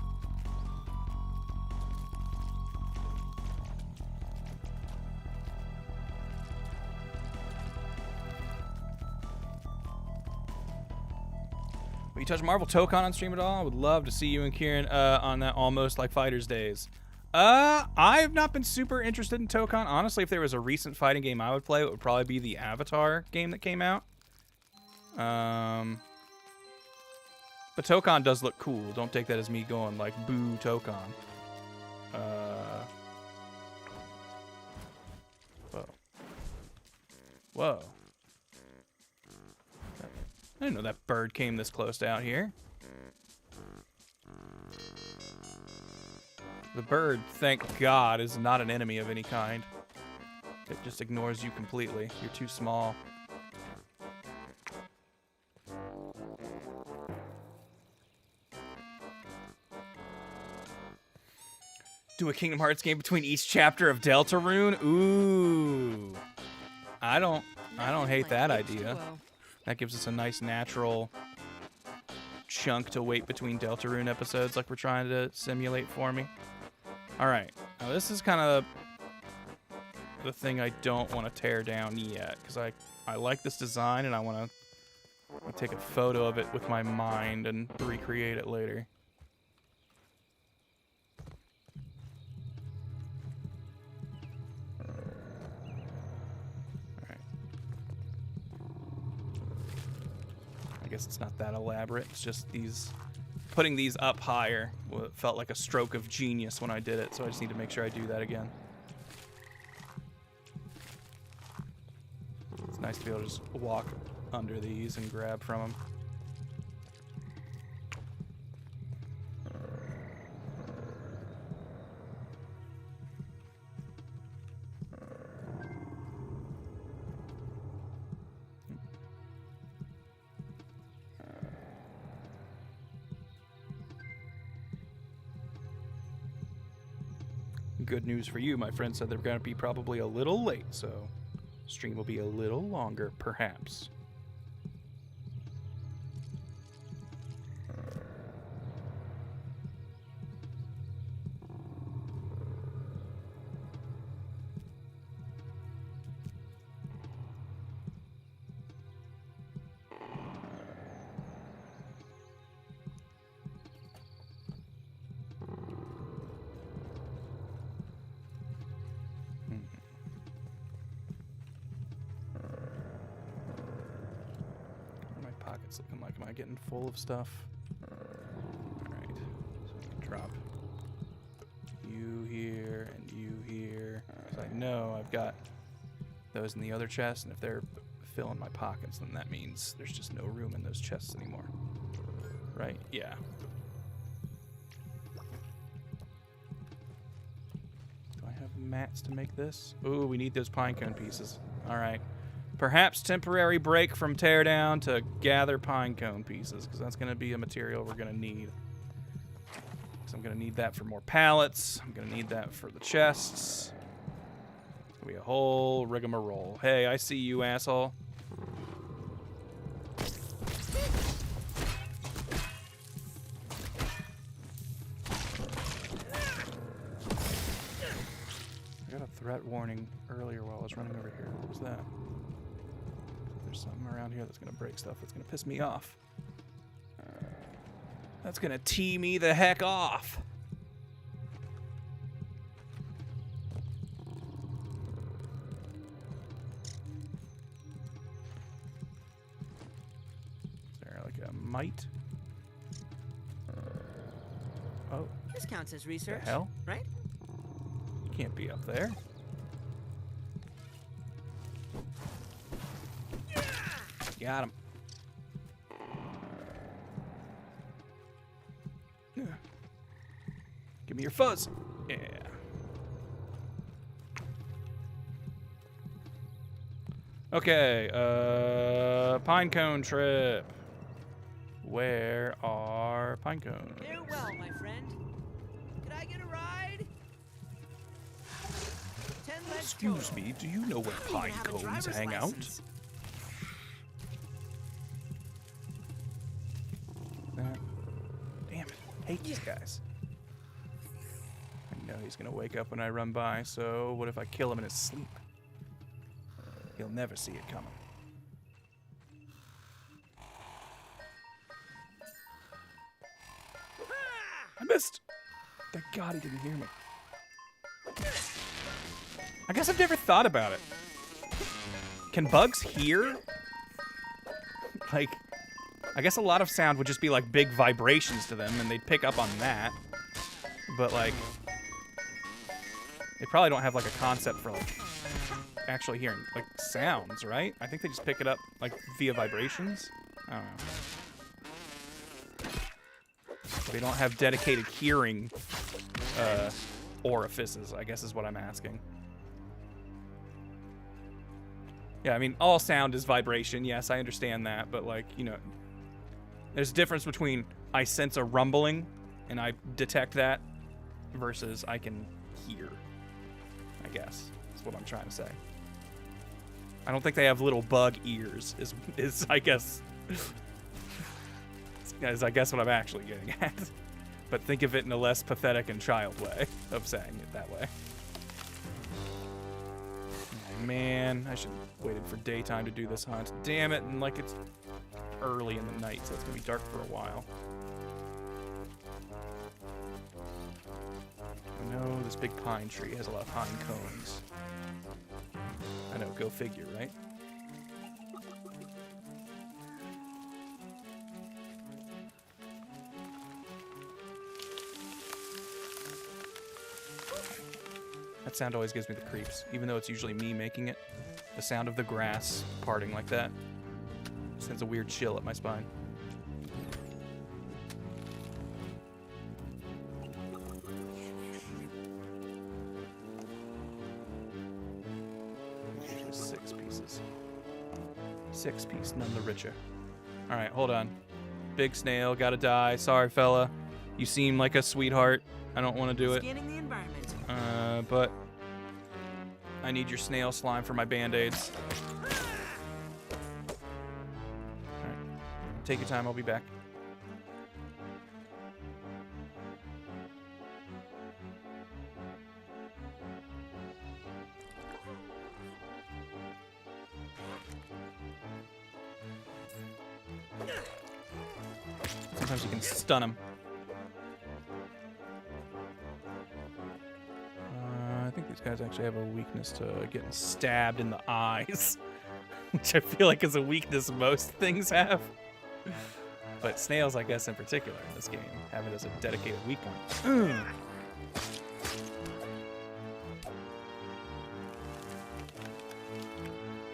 Will you touch Marvel Tokon on stream at all? I would love to see you and Kieran on that almost like Fighters days. I've not been super interested in Tokon. Honestly, if there was a recent fighting game I would play, it would probably be the Avatar game that came out. But Tokon does look cool. Don't take that as me going like, boo Tokon. Whoa. Whoa. I didn't know that bird came this close to out here. The bird, thank God, is not an enemy of any kind. It just ignores you completely. You're too small. Do a Kingdom Hearts game between each chapter of Deltarune? Ooh. I don't hate that idea. That gives us a nice natural chunk to wait between Deltarune episodes like we're trying to simulate for me. All right. Now this is kind of the thing I don't want to tear down yet because I like this design and I want to take a photo of it with my mind and recreate it later. I guess it's not that elaborate. It's just putting these up higher felt like a stroke of genius when I did it, so I just need to make sure I do that again. It's nice to be able to just walk under these and grab from them. Good news for you, my friend said they're going to be probably a little late, so stream will be a little longer, perhaps. Looking like, am I getting full of stuff? Alright, so we can drop you here and you here. Because I know I've got those in the other chest, and if they're filling my pockets, then that means there's just no room in those chests anymore. Right? Yeah. Do I have mats to make this? Ooh, we need those pinecone pieces. Alright. Perhaps temporary break from teardown to gather pinecone pieces, because that's going to be a material we're going to need. So I'm going to need that for more pallets. I'm going to need that for the chests. It's going to be a whole rigmarole. Hey, I see you, asshole. I got a threat warning earlier while I was running over here. What was that? There's something around here that's going to break stuff. That's going to piss me off. That's going to tee me the heck off. Is there like a mite? Oh. This counts as research, The hell? right? Can't be up there. Got him. Give me your fuzz. Yeah. Okay, pinecone trip. Where are pinecones? Farewell, my friend. Could I get a ride? 10 legs Excuse total. me, do you know where I don't even have a pinecones driver's hang out? license. Damn it. Hate these guys. I know he's gonna wake up when I run by, so what if I kill him in his sleep? He'll never see it coming. I missed! Thank God he didn't hear me. I guess I've never thought about it. Can bugs hear? Like, I guess a lot of sound would just be like big vibrations to them and they'd pick up on that. But like, They probably don't have like a concept for like actually hearing like sounds, right? I think they just pick it up like via vibrations. I don't know. They don't have dedicated hearing orifices, I guess is what I'm asking. Yeah, I mean, all sound is vibration. Yes, I understand that, but like, you know, there's a difference between I sense a rumbling and I detect that versus I can hear, I guess. That's what I'm trying to say. I don't think they have little bug ears is I guess is I guess what I'm actually getting at. But think of it in a less pathetic and child way of saying it that way. Oh, man, I should have waited for daytime to do this hunt. Damn it, and like it's early in the night, so it's gonna be dark for a while. I know this big pine tree has a lot of pine cones. I know, go figure, right? That sound always gives me the creeps, even though it's usually me making it. The sound of the grass parting like that sends a weird chill up my spine. Usually 6 pieces. 6 piece, none the richer. All right, hold on. Big snail, gotta die. Sorry, fella. You seem like a sweetheart. I don't want to do it. Scanning the environment. But I need your snail slime for my band-aids. Alright. Take your time, I'll be back. Sometimes you can stun him. I think these guys actually have a weakness to getting stabbed in the eyes, which I feel like is a weakness most things have. But snails, I guess, in particular in this game, have it as a dedicated weak point.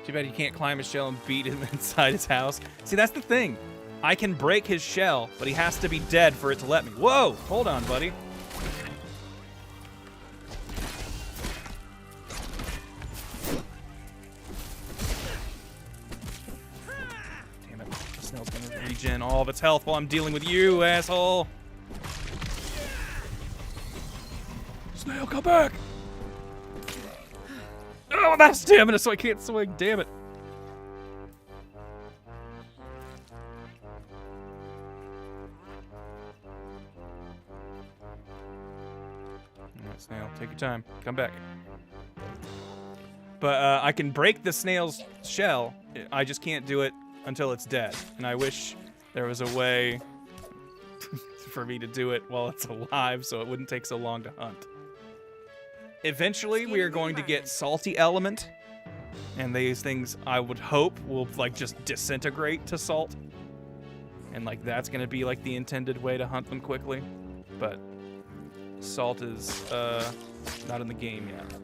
Too bad you can't climb his shell and beat him inside his house. See, that's the thing. I can break his shell, but he has to be dead for it to let me. Whoa! Hold on, buddy. Regen all of its health while I'm dealing with you, asshole. Snail, come back. Oh, that's stamina, so I can't swing. Damn it. All right, snail, take your time. Come back. But I can break the snail's shell. I just can't do it until it's dead. And I wish there was a way for me to do it while it's alive so it wouldn't take so long to hunt. Eventually, we are going to get salty element. And these things, I would hope, will like just disintegrate to salt. And like that's going to be like the intended way to hunt them quickly. But salt is not in the game yet.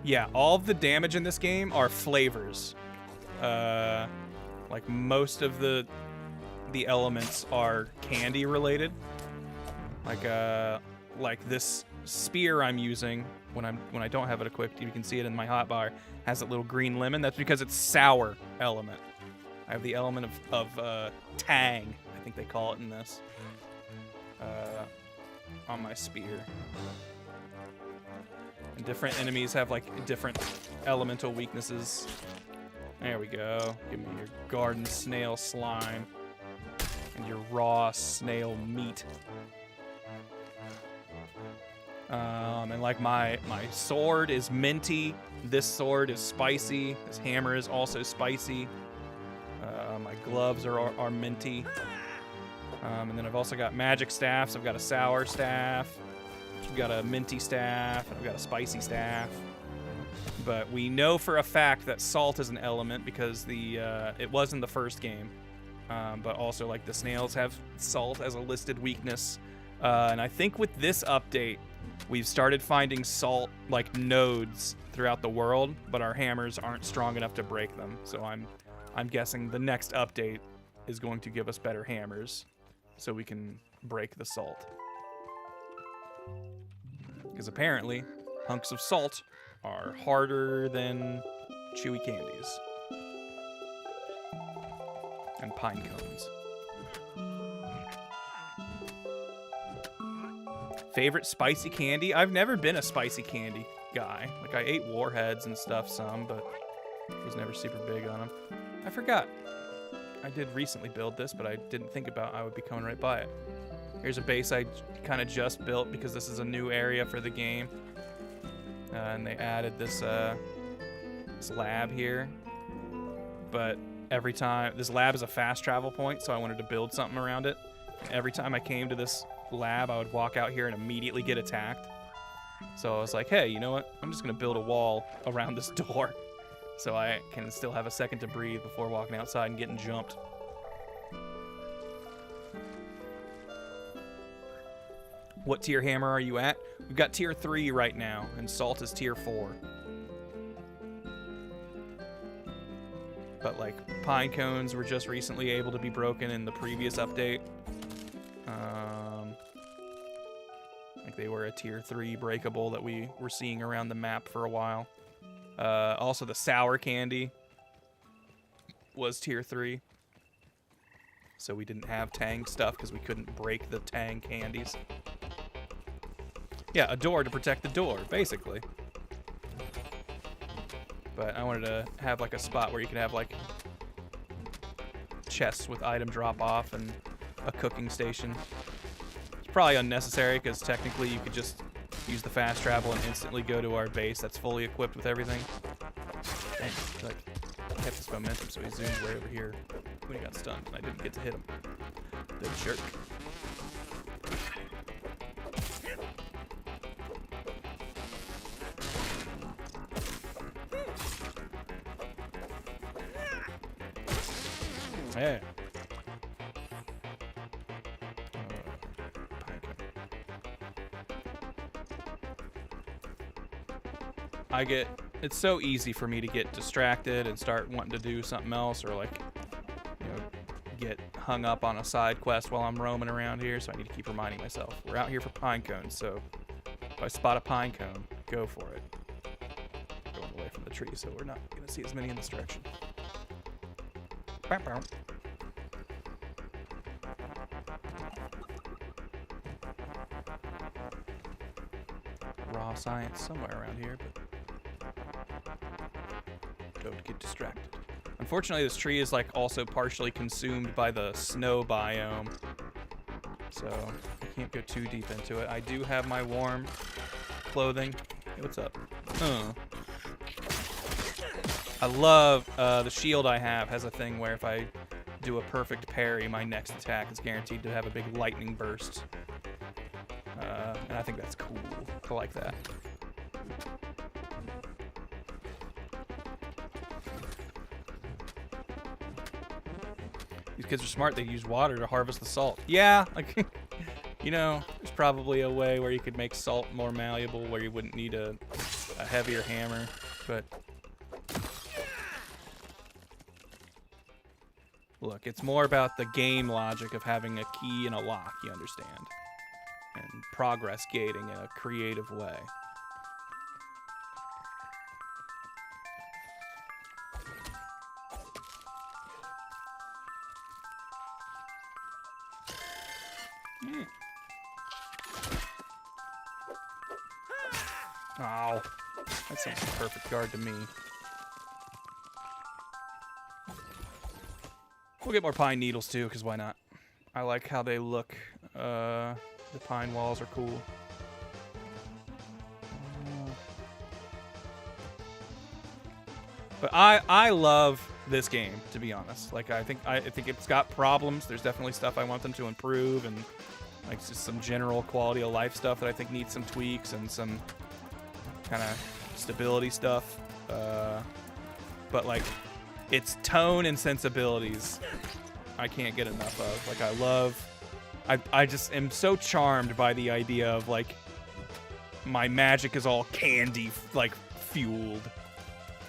Yeah, all of the damage in this game are flavors. Like most of the elements are candy related. Like this spear I'm using when I don't have it equipped, you can see it in my hotbar, has that little green lemon. That's because it's sour element. I have the element of tang, I think they call it in this, on my spear. And different enemies have like different elemental weaknesses. There we go. Give me your garden snail slime and your raw snail meat. And like my sword is minty. This sword is spicy. This hammer is also spicy. My gloves are minty. And then I've also got magic staffs. I've got a sour staff. I've got a minty staff, and I've got a spicy staff. But we know for a fact that salt is an element because it was in the first game. But also, like, the snails have salt as a listed weakness. And I think with this update, we've started finding salt, like, nodes throughout the world, but our hammers aren't strong enough to break them. So I'm guessing the next update is going to give us better hammers so we can break the salt. Because apparently, hunks of salt are harder than chewy candies. And pine cones. Favorite spicy candy? I've never been a spicy candy guy. Like, I ate warheads and stuff some, but was never super big on them. I forgot. I did recently build this, but I didn't think about I would be coming right by it. Here's a base I kind of just built because this is a new area for the game. And they added this lab here. But every time, this lab is a fast travel point, so I wanted to build something around it. Every time I came to this lab, I would walk out here and immediately get attacked. So I was like, hey, you know what? I'm just going to build a wall around this door so I can still have a second to breathe before walking outside and getting jumped. What tier hammer are you at? We've got tier 3 right now, and salt is tier 4. But, like, pine cones were just recently able to be broken in the previous update. Like, they were a tier 3 breakable that we were seeing around the map for a while. Also, the sour candy was tier 3. So we didn't have tang stuff because we couldn't break the tang candies. Yeah, a door to protect the door, basically. But I wanted to have, like, a spot where you could have, like, chests with item drop off and a cooking station. It's probably unnecessary because technically you could just use the fast travel and instantly go to our base that's fully equipped with everything. Dang, like, I kept his momentum, so he zoomed way over here when he got stunned, and I didn't get to hit him. The jerk. Yeah. It's so easy for me to get distracted and start wanting to do something else, or, like, you know, get hung up on a side quest while I'm roaming around here, so I need to keep reminding myself. We're out here for pine cones, so if I spot a pine cone, go for it. Going away from the tree, so we're not going to see as many in this direction. Bow, bow. Raw science somewhere around here, but don't get distracted. Unfortunately, this tree is, like, also partially consumed by the snow biome, so I can't go too deep into it. I do have my warm clothing. Hey, what's up? I love the shield I have has a thing where if I do a perfect parry, my next attack is guaranteed to have a big lightning burst. And I think that's cool. I like that. These kids are smart. They use water to harvest the salt. Yeah, like, you know, there's probably a way where you could make salt more malleable where you wouldn't need a heavier hammer, but look, it's more about the game logic of having a key and a lock, you understand, and progress gating in a creative way. Oh, that sounds like a perfect guard to me. We'll get more pine needles too, because why not? I like how they look. The pine walls are cool. But I love this game, to be honest. Like, I think it's got problems. There's definitely stuff I want them to improve, and like just some general quality of life stuff that I think needs some tweaks and some kind of stability stuff. But like its tone and sensibilities, I can't get enough of. Like I just am so charmed by the idea of like my magic is all candy like fueled.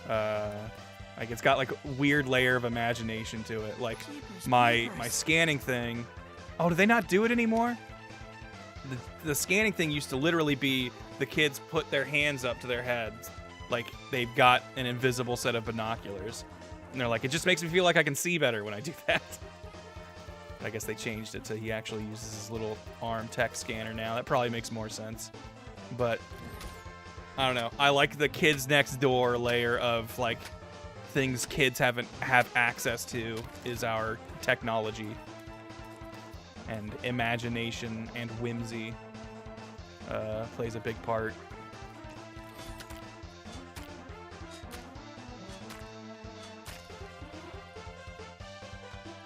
Like it's got like a weird layer of imagination to it. Like my scanning thing. Oh, do they not do it anymore? The scanning thing used to literally be the kids put their hands up to their heads like they've got an invisible set of binoculars. And they're like, it just makes me feel like I can see better when I do that. I guess they changed it so he actually uses his little arm tech scanner now. That probably makes more sense. But I don't know. I like the kids next door layer of like things kids have access to is our technology and imagination and whimsy plays a big part.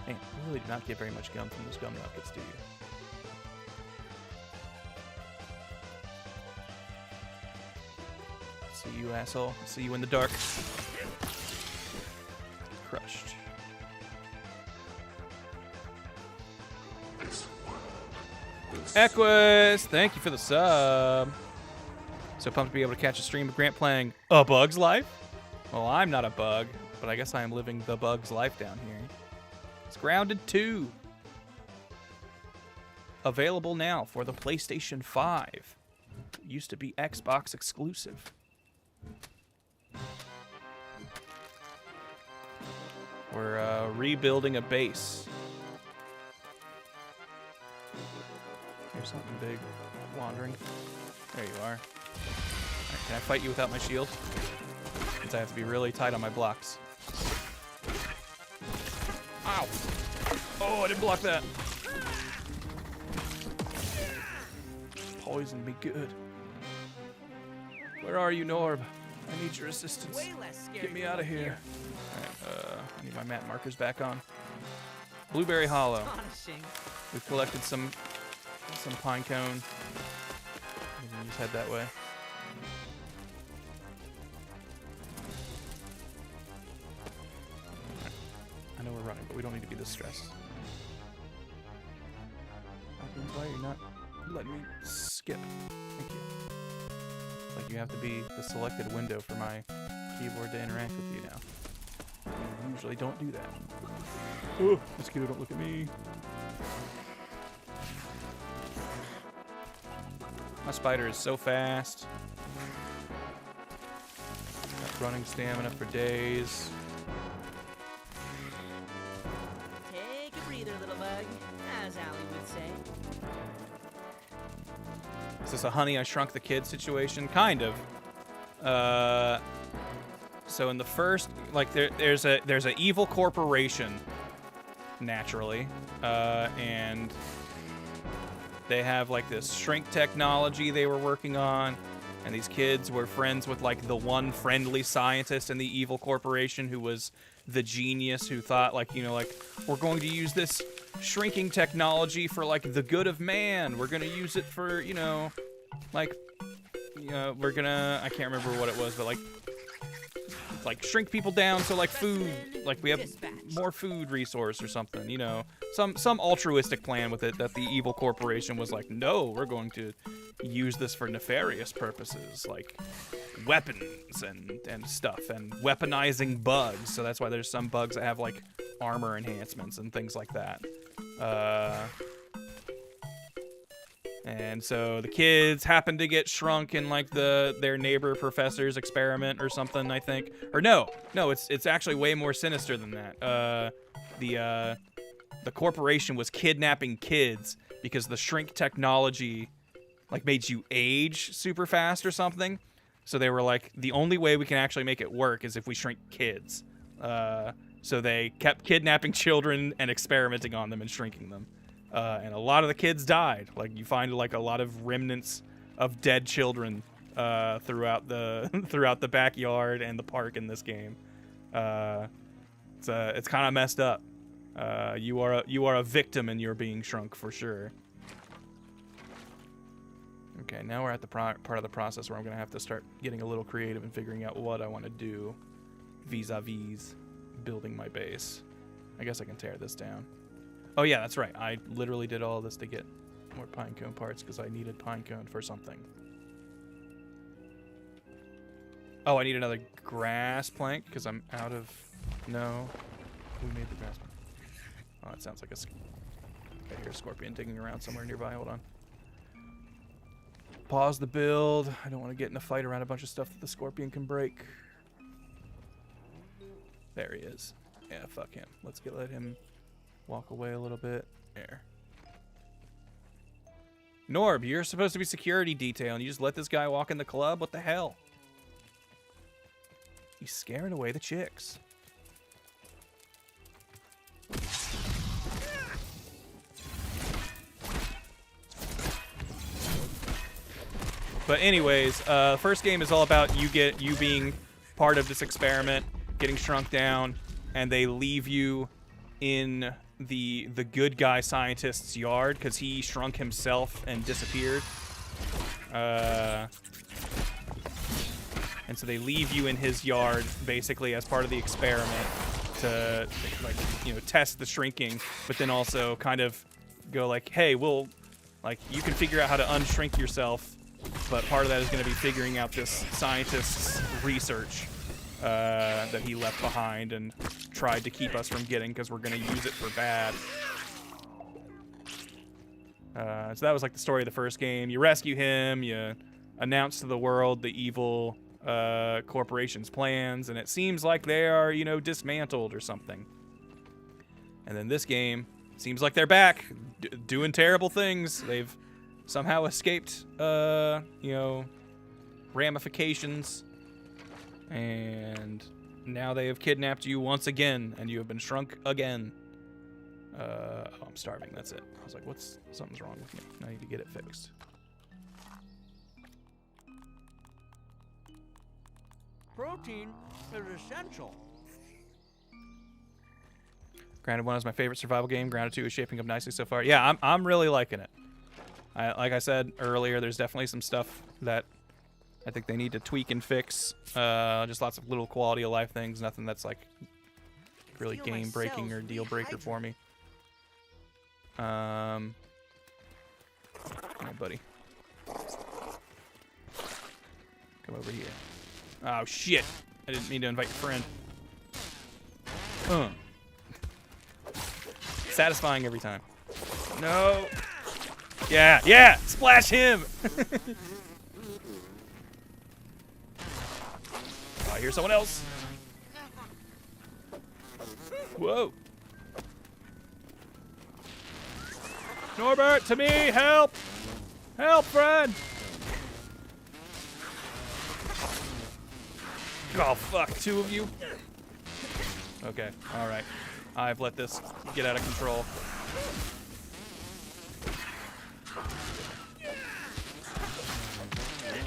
Man, you really do not get very much gum from those gum nuggets, do you? See you, asshole. See you in the dark. Crushed. Equus, thank you for the sub. So pumped to be able to catch a stream of Grant playing A Bug's Life. Well, I'm not a bug, but I guess I am living the bug's life down here. It's Grounded 2. Available now for the PlayStation 5. Used to be Xbox exclusive. We're rebuilding a base. Here's something big wandering. There you are. All right, can I fight you without my shield? Since I have to be really tight on my blocks. Ow! Oh, I didn't block that. Poisoned me good. Where are you, Norb? I need your assistance. Way less scary Get me than out of up here. Alright, I need my map markers back on. Blueberry Hollow. Astonishing. We've collected some pine cone. We can just head that way. Alright. I know we're running, but we don't need to be this stressed. Why are you not letting me skip? Thank you. Like you have to be the selected window for my keyboard to interact with you now. I usually don't do that. Oh, mosquito, don't look at me. My spider is so fast. Got running stamina for days. Take a breather, little bug, as Allie would say. Is this a Honey, I Shrunk the Kid situation? Kind of. So in the first, like, there's a evil corporation, naturally, and they have like this shrink technology they were working on, and these kids were friends with like the one friendly scientist in the evil corporation who was the genius who thought like, you know, like we're going to use this shrinking technology for like the good of man. We're gonna use it for, you know, like, you know, we're gonna, I can't remember what it was, but like shrink people down so like food, like we have more food resource or something, you know, some altruistic plan with it that the evil corporation was like, no, we're going to use this for nefarious purposes, like weapons and stuff, and weaponizing bugs. So that's why there's some bugs that have like armor enhancements and things like that. And so the kids happen to get shrunk in like their neighbor professor's experiment or something, I think. Or no, it's actually way more sinister than that. The corporation was kidnapping kids because the shrink technology like made you age super fast or something. So they were like, the only way we can actually make it work is if we shrink kids. So they kept kidnapping children and experimenting on them and shrinking them. And a lot of the kids died. Like you find like a lot of remnants of dead children throughout the backyard and the park in this game. It's kind of messed up. You are a victim and you're being shrunk for sure. Okay, now we're at the part of the process where I'm going to have to start getting a little creative and figuring out what I want to do vis-a-vis building my base. I guess I can tear this down. Oh yeah, that's right. I literally did all this to get more pine cone parts because I needed pine cone for something. Oh, I need another grass plank because I'm out of... No. We made the grass plank. Oh, that sounds like a... I hear a scorpion digging around somewhere nearby. Hold on. Pause the build. I don't want to get in a fight around a bunch of stuff that the scorpion can break. There he is. Yeah, fuck him. Let him walk away a little bit. There. Norb, you're supposed to be security detail, and you just let this guy walk in the club? What the hell? He's scaring away the chicks. But anyways, first game is all about you being part of this experiment, getting shrunk down, and they leave you in the good guy scientist's yard because he shrunk himself and disappeared. And so they leave you in his yard basically as part of the experiment to, like, you know, test the shrinking, but then also kind of go like, hey, we'll, like, you can figure out how to unshrink yourself, but part of that is going to be figuring out this scientist's research that he left behind and tried to keep us from getting because we're going to use it for bad. So that was like the story of the first game. You rescue him, you announce to the world the evil corporation's plans, and it seems like they are, you know, dismantled or something. And then this game seems like they're back doing terrible things. They've somehow escaped, you know, ramifications, and now they have kidnapped you once again, and you have been shrunk again. Oh, I'm starving. That's it. I was like, something's wrong with me. I need to get it fixed. Protein is essential. Grounded 1 is my favorite survival game. Grounded 2 is shaping up nicely so far. Yeah, I'm really liking it. Like I said earlier, there's definitely some stuff that I think they need to tweak and fix. Just lots of little quality of life things. Nothing that's like really game breaking or deal breaker for me. Hi, buddy. Come over here. Oh shit! I didn't mean to invite your friend. Satisfying every time. No. Yeah, splash him. Oh, here's someone else. Whoa. Norbert, to me, help! Help, friend! Oh, fuck, 2 of you? Okay, alright. I've let this get out of control.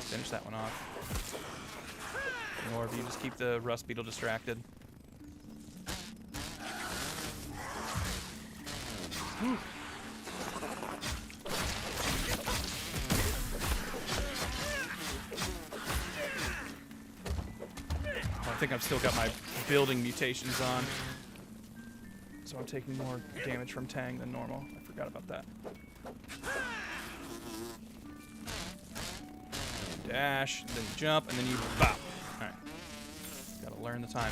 Finish that one off. Or if you just keep the rust beetle distracted. I think I've still got my building mutations on. So I'm taking more damage from Tang than normal. I forgot about that. Dash, then you jump, and then you bop. Alright. Gotta learn the timing.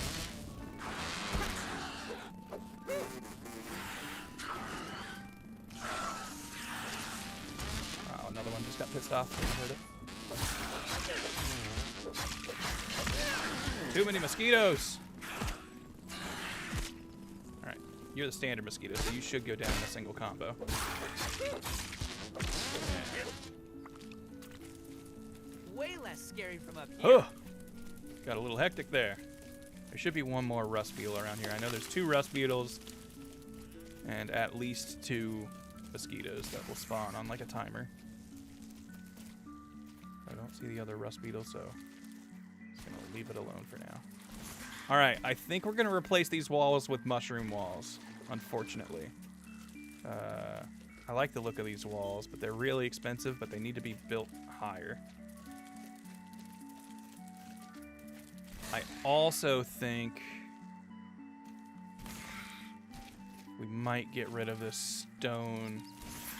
Oh, another one just got pissed off. I heard it. Too many mosquitoes! Alright. You're the standard mosquito, so you should go down in a single combo. Way less scary from up here. Oh! Got a little hectic there. There should be one more rust beetle around here. I know there's 2 rust beetles and at least 2 mosquitoes that will spawn on like a timer. I don't see the other rust beetle, so I'm just gonna leave it alone for now. Alright, I think we're gonna replace these walls with mushroom walls, unfortunately. I like the look of these walls, but they're really expensive, but they need to be built higher. I also think we might get rid of this stone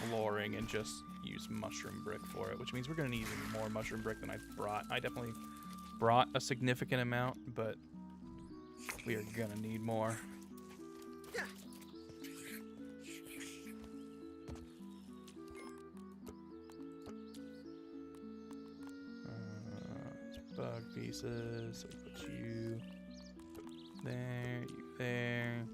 flooring and just use mushroom brick for it, which means we're going to need even more mushroom brick than I brought. I definitely brought a significant amount, but we are going to need more. Bug pieces, so we put you there, you there.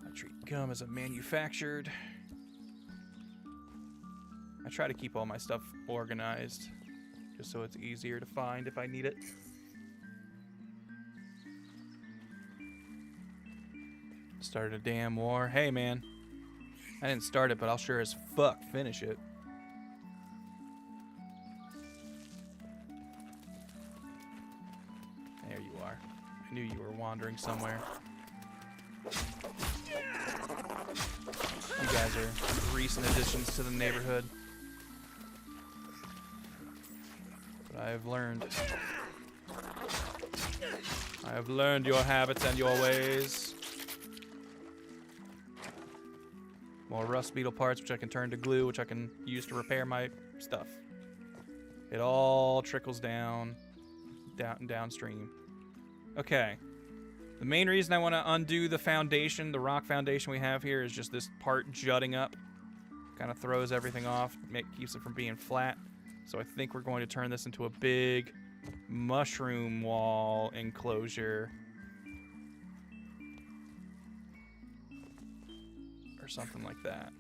I treat gum as a manufactured. I try to keep all my stuff organized, just so it's easier to find if I need it. Started a damn war. Hey man, I didn't start it, but I'll sure as fuck finish it. There you are. I knew you were wandering somewhere. You guys are recent additions to the neighborhood. But I have learned. I have learned your habits and your ways. More rust beetle parts, which I can turn to glue, which I can use to repair my stuff. It all trickles down downstream. Okay. The main reason I want to undo the foundation, the rock foundation we have here, is just this part jutting up. Kind of throws everything off, keeps it from being flat. So I think we're going to turn this into a big mushroom wall enclosure. Or something like that.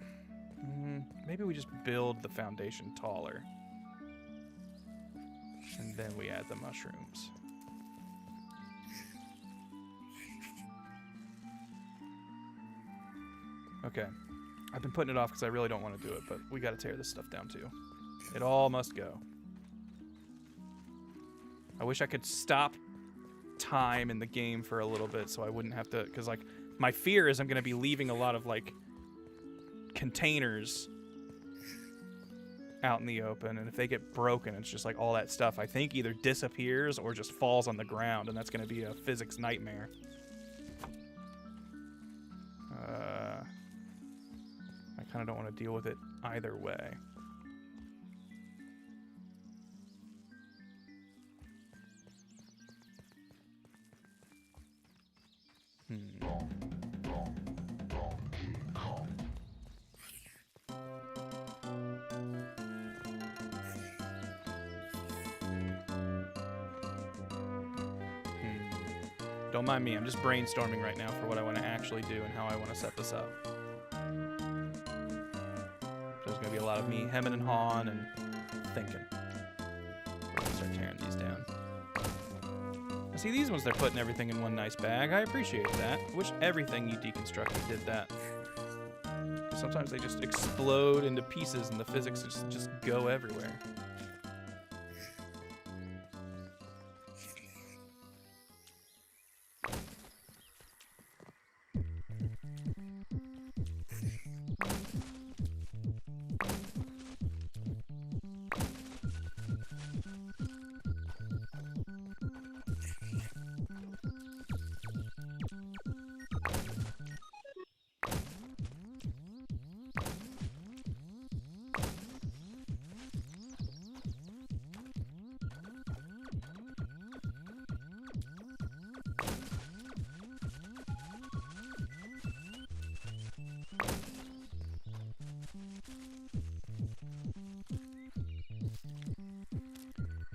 Maybe we just build the foundation taller. And then we add the mushrooms. Okay. I've been putting it off because I really don't want to do it, but we got to tear this stuff down too. It all must go. I wish I could stop time in the game for a little bit so I wouldn't have to, because like my fear is I'm going to be leaving a lot of like containers out in the open, and if they get broken, it's just like all that stuff I think either disappears or just falls on the ground, and that's going to be a physics nightmare. I kind of don't want to deal with it either way. Don't mind me, I'm just brainstorming right now for what I want to actually do and how I want to set this up. There's going to be a lot of me hemming and hawing and thinking. Start tearing these down. See, these ones, they're putting everything in one nice bag. I appreciate that. I wish everything you deconstructed did that. Sometimes they just explode into pieces and the physics just go everywhere.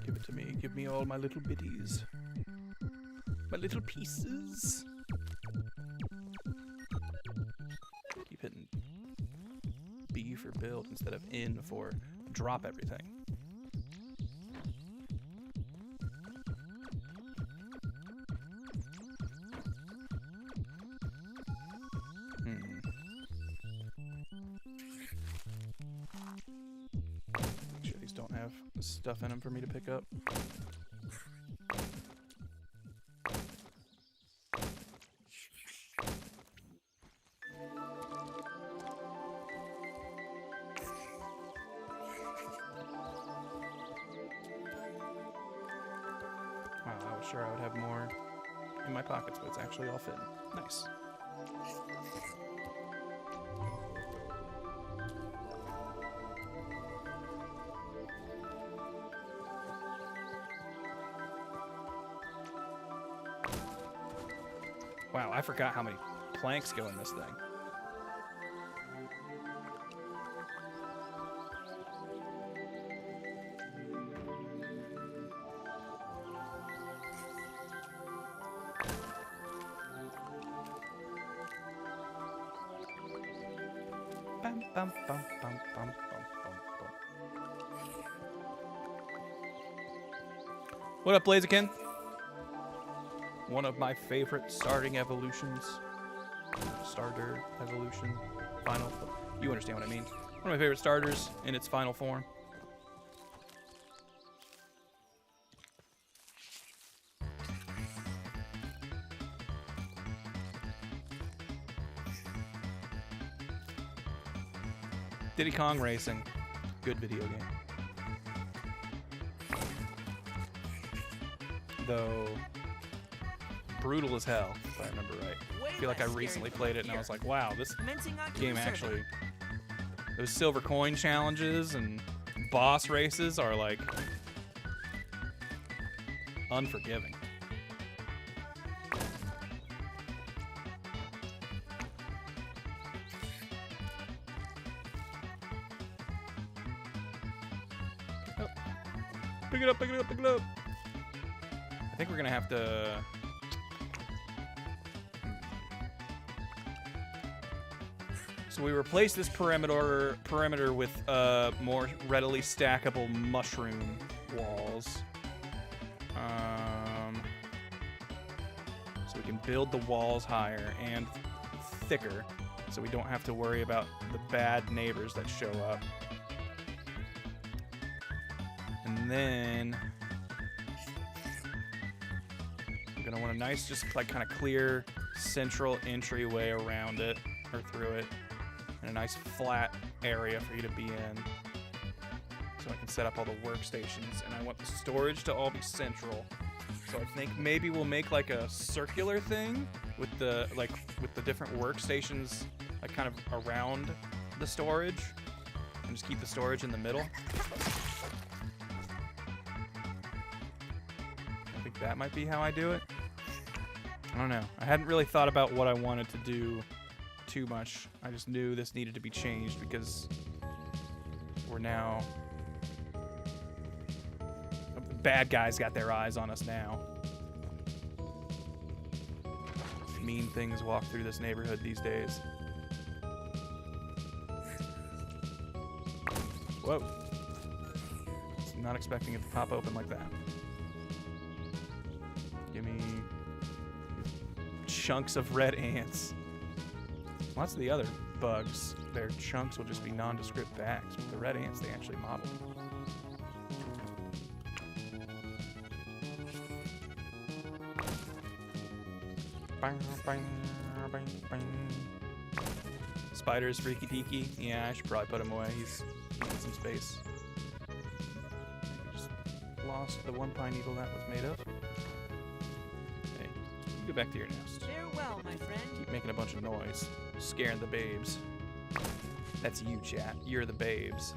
Give it to me. Give me all my little bitties. My little pieces. Keep hitting B for build instead of N for drop everything. Make sure these don't have stuff in them for me to pick up. sure I would have more in my pockets, but it's actually all fitting. Nice. Wow, I forgot how many planks go in this thing. Bum, bum, bum, bum, bum, bum, bum. What up, Blaziken? One of my favorite starting evolutions. Starter evolution. Final. You understand what I mean. One of my favorite starters in its final form. Diddy Kong Racing. Good video game. Though brutal as hell, if I remember right. I feel like I recently played it and I was like, wow, this game actually... Those silver coin challenges and boss races are like... unforgiving. Oh. Pick it up, pick it up, pick it up! I think we're gonna have to... So we replace this perimeter with more readily stackable mushroom walls. So we can build the walls higher and thicker, so we don't have to worry about the bad neighbors that show up. And then we're gonna want a nice, just like kind of clear central entryway around it or through it. And a nice flat area for you to be in, so I can set up all the workstations. And I want the storage to all be central. So I think maybe we'll make like a circular thing with the different workstations like kind of around the storage, and just keep the storage in the middle. I think that might be how I do it. I don't know. I hadn't really thought about what I wanted to do too much. I just knew this needed to be changed because we're now... Bad guys got their eyes on us now. Mean things walk through this neighborhood these days. Whoa. Was not expecting it to pop open like that. Give me chunks of red ants. Lots of the other bugs, their chunks will just be nondescript bags. But the red ants, they actually model. Spiders, freaky deaky. Yeah, I should probably put him away. He's got some space. Just lost the one pine needle that was made of. Hey, you go back to your nest. Farewell, my friend. Keep making a bunch of noise, scaring the babes. That's you, chat. You're the babes.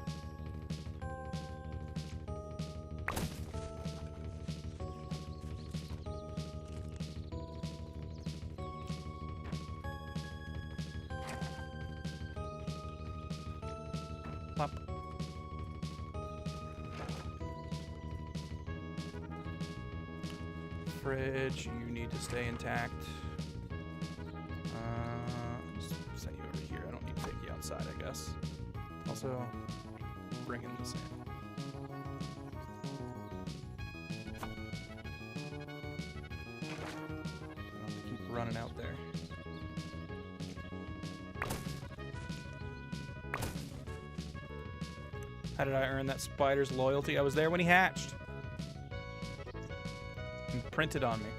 Pop. Fridge, you need to stay intact. Just set you over here. I don't need to take you outside, I guess. Also, bring in this in. I don't have to keep running out there. How did I earn that spider's loyalty? I was there when he hatched. Imprinted on me.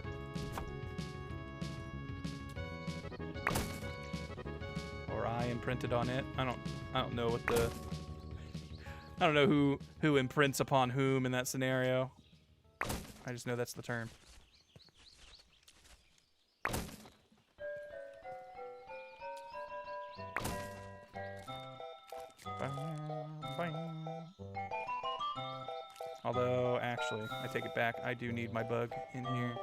Or I imprinted on it. I don't know what the... I don't know who imprints upon whom in that scenario. I just know that's the term. Although, actually, I take it back. I do need my bug in here.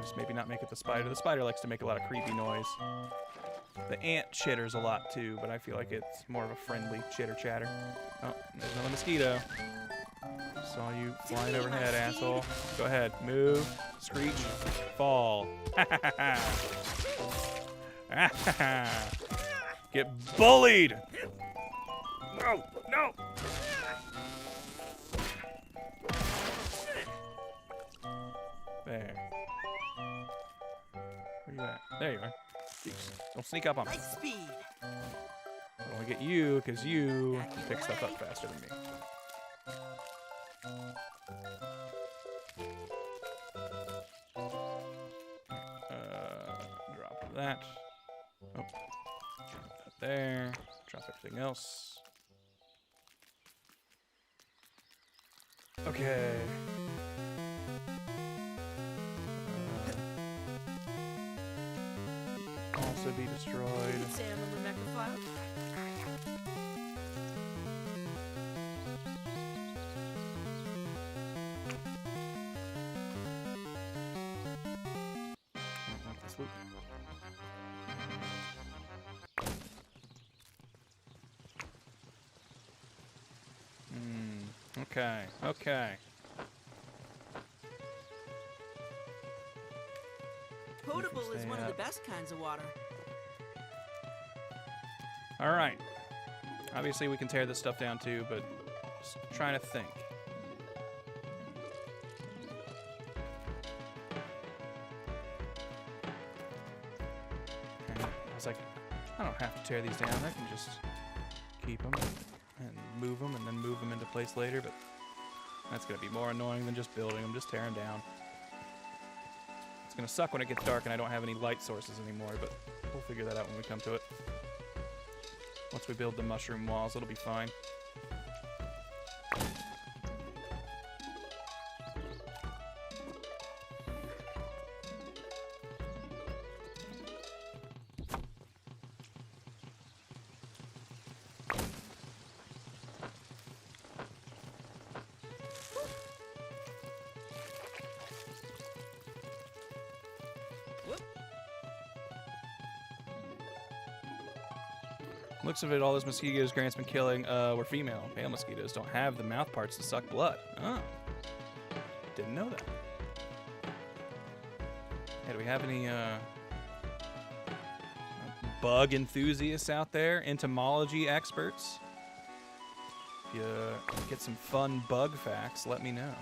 Just maybe not make it the spider. The spider likes to make a lot of creepy noise. The ant chitters a lot too, but I feel like it's more of a friendly chitter chatter. Oh, there's another mosquito. Saw you flying overhead, asshole. Go ahead, move, screech, fall. Get bullied! No, no! There. Where you at? There you are. Jeez. Don't sneak up on me. Light speed. I don't want to get you, because you pick stuff up faster than me. Drop that. Oh. Drop that there. Drop everything else. Okay. Also be destroyed. Sam on the Mechaphile. This loot. Okay, okay. Potable is stay one of the up. best kinds of water. All right. Obviously, we can tear this stuff down too, but just trying to think. And I was like, I don't have to tear these down. I can just keep them and move them and then move them into place later, but that's going to be more annoying than just building them, just tear them down. It's going to suck when it gets dark and I don't have any light sources anymore, but we'll figure that out when we come to it. Once we build the mushroom walls, it'll be fine. Looks of it, all those mosquitoes Grant's been killing were female. Male mosquitoes don't have the mouth parts to suck blood. Oh. Didn't know that. Hey, do we have any bug enthusiasts out there? Entomology experts? If you get some fun bug facts, let me know.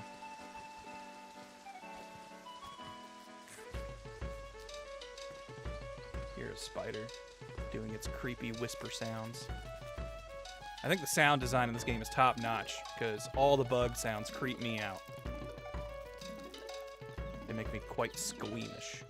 Here's a spider doing its creepy whisper sounds. I think the sound design in this game is top notch because all the bug sounds creep me out. They make me quite squeamish.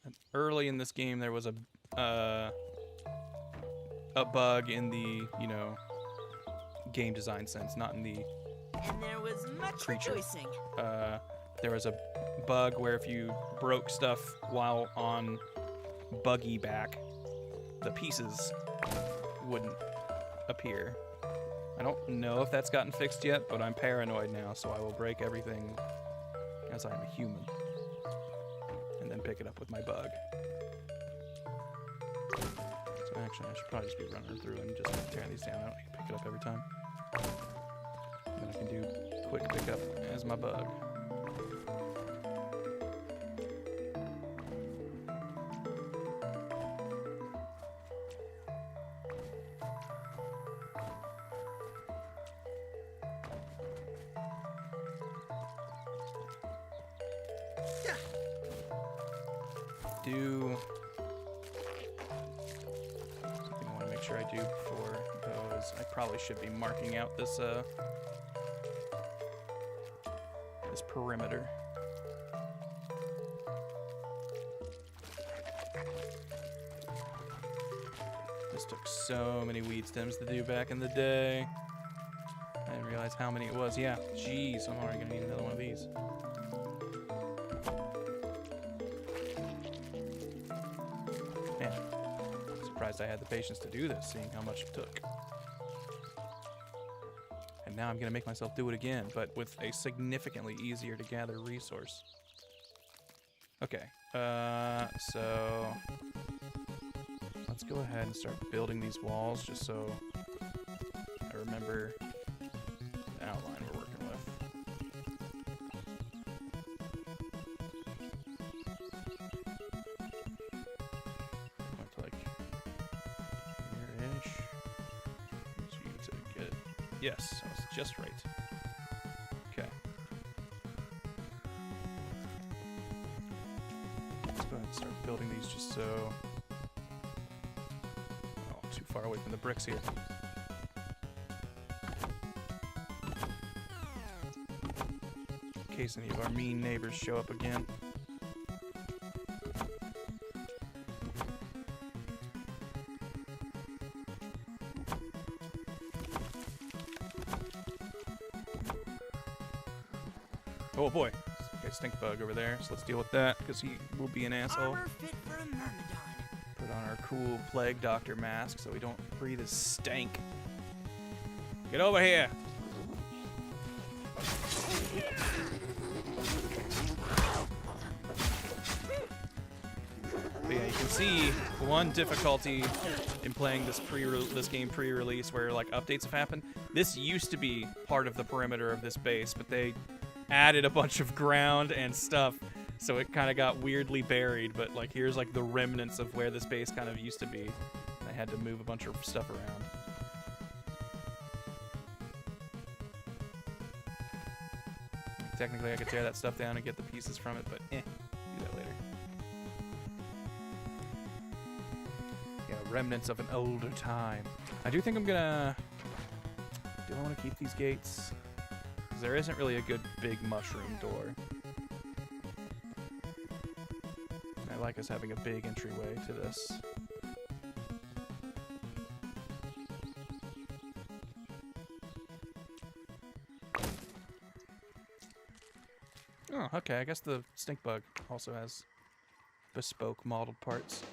And early in this game, there was a bug in the, you know, game design sense, not in the And there was much creature. rejoicing. There was a bug where if you broke stuff while on buggy back, the pieces wouldn't appear. I don't know if that's gotten fixed yet, but I'm paranoid now, so I will break everything as I am a human. And then pick it up with my bug. So actually, I should probably just be running through and just tearing these down. I don't need to pick it up every time. Then I can do quick pickup as my bug. Do something I want to make sure I do before those. I probably should be marking out this this perimeter. This took so many weed stems to do back in the day. I didn't realize how many it was. Yeah, jeez, I'm already gonna need another one of these. surprised I had the patience to do this, seeing how much it took. And now I'm gonna make myself do it again, but with a significantly easier to gather resource. Okay, so let's go ahead and start building these walls just so I remember the outline we're working with. Went to like here-ish. So you to get it. Yes, I was just right. Okay. Let's go ahead and start building these just so. Oh, too far away from the bricks here. In case any of our mean neighbors show up again. Oh boy. Okay, stink bug over there, so let's deal with that, because he will be an asshole. Armor fit for a myrmidon. Put on our cool plague doctor mask so we don't breathe his stank. Get over here! But yeah, you can see one difficulty in playing this game pre-release where like updates have happened. This used to be part of the perimeter of this base, but they added a bunch of ground and stuff, so it kind of got weirdly buried. But like here's like the remnants of where this base kind of used to be. And I had to move a bunch of stuff around. Technically, I could tear that stuff down and get the pieces from it, but do that later. Yeah, remnants of an older time. I do think I'm gonna. Do I want to keep these gates? Because there isn't really a good big mushroom door. I like us having a big entryway to this. Oh, okay. I guess the stink bug also has bespoke modeled parts.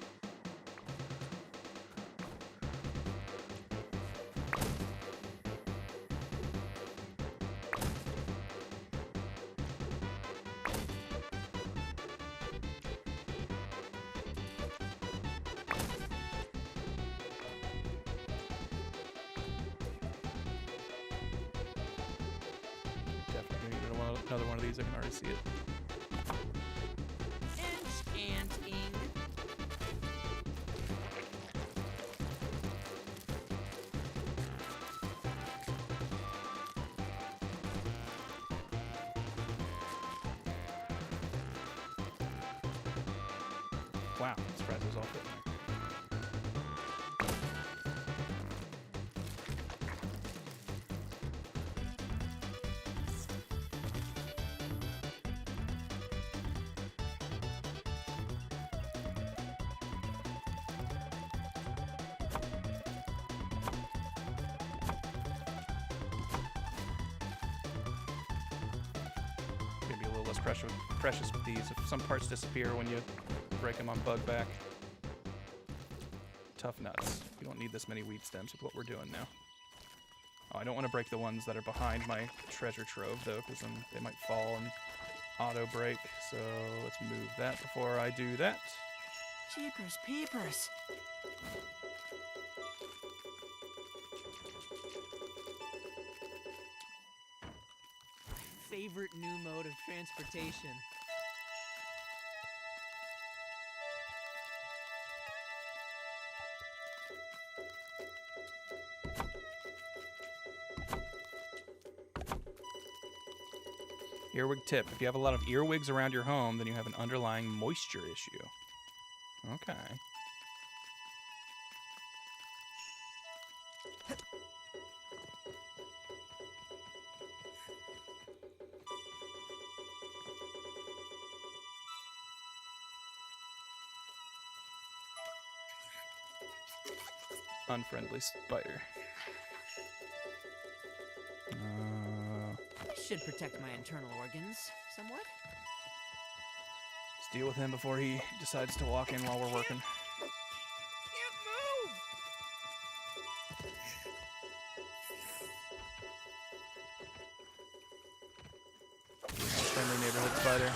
Another one of these, I can already see it. Enchanting. Wow, I'm surprised it was all fit in there. Maybe a little less precious with these. If some parts disappear when you break them on bug back. Tough nuts. You don't need this many weed stems with what we're doing now. Oh, I don't want to break the ones that are behind my treasure trove though, because then they might fall and auto break. So let's move that before I do that. Jeepers peepers. Favorite new mode of transportation. Earwig tip. If you have a lot of earwigs around your home, then you have an underlying moisture issue. Okay. Unfriendly spider. This should protect my internal organs somewhat. Let's deal with him before he decides to walk in while we're working. Can't move! spider.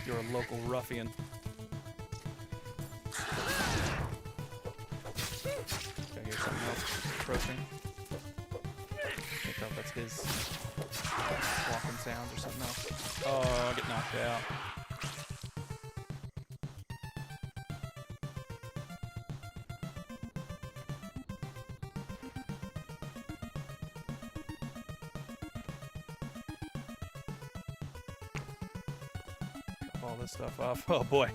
You're a local ruffian. Okay, here's something else approaching. I think that's his walking sounds or something else. Oh, I get knocked out. All this stuff off. Oh boy,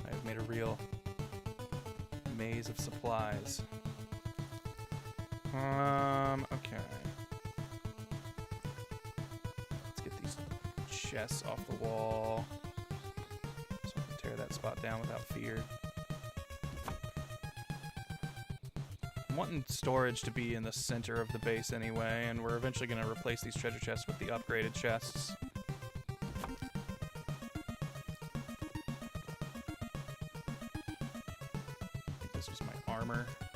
I've made a real maze of supplies. Okay. Let's get these chests off the wall so I can tear that spot down without fear. I'm wanting storage to be in the center of the base anyway, and we're eventually going to replace these treasure chests with the upgraded chests.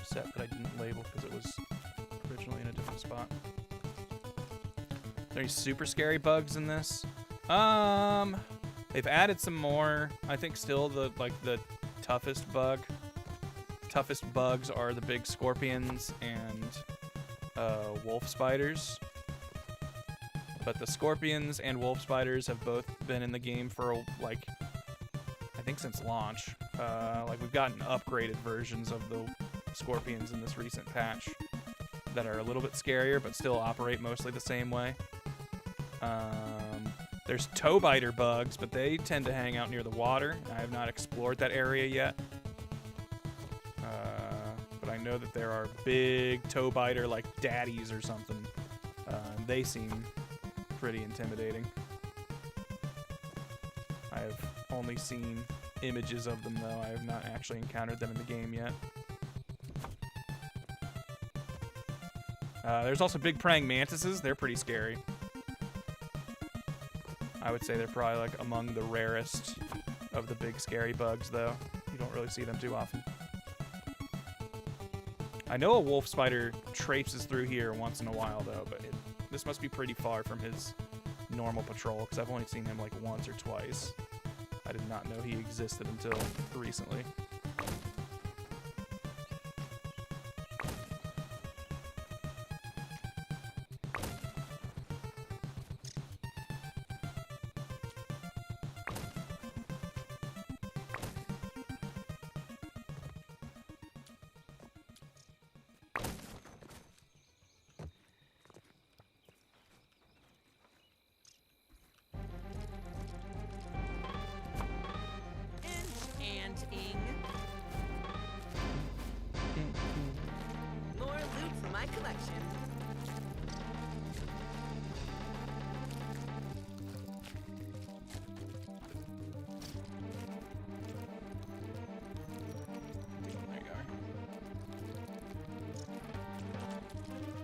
Set that I didn't label because it was originally in a different spot. Are there any super scary bugs in this? They've added some more. I think still the toughest bugs are the big scorpions and wolf spiders. But the scorpions and wolf spiders have both been in the game for I think since launch. We've gotten upgraded versions of the scorpions in this recent patch that are a little bit scarier but still operate mostly the same way. There's toe biter bugs, but they tend to hang out near the water. I have not explored that area yet, but I know that there are big toe biter like daddies or something. They seem pretty intimidating. I have only seen images of them though. I have not actually encountered them in the game yet. There's also big praying mantises. They're pretty scary. I would say they're probably among the rarest of the big scary bugs, though. You don't really see them too often. I know a wolf spider traipses through here once in a while, though, but this must be pretty far from his normal patrol, because I've only seen him once or twice. I did not know he existed until recently. More loot for my collection. There you go.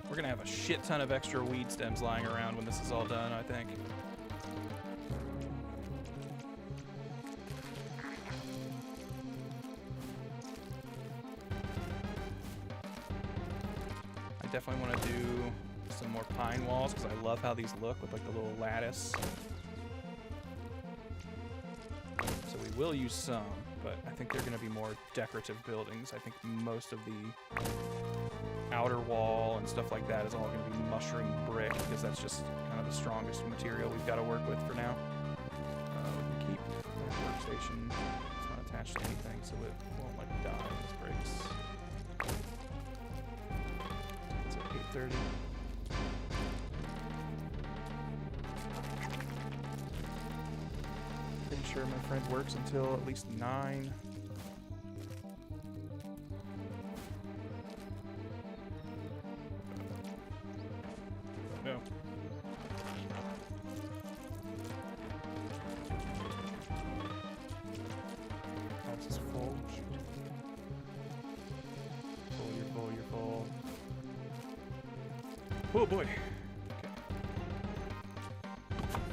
We're gonna have a shit ton of extra weed stems lying around when this is all done, I think. Definitely want to do some more pine walls because I love how these look with the little lattice. So we will use some, but I think they're going to be more decorative buildings. I think most of the outer wall and stuff like that is all going to be mushroom brick because that's just kind of the strongest material we've got to work with for now. We can keep the workstation. It's not attached to anything, so it won't die when this breaks. 8:30. Pretty sure my friend works until at least 9. No. House is full. Full, you're full, you're full. Oh boy. Okay.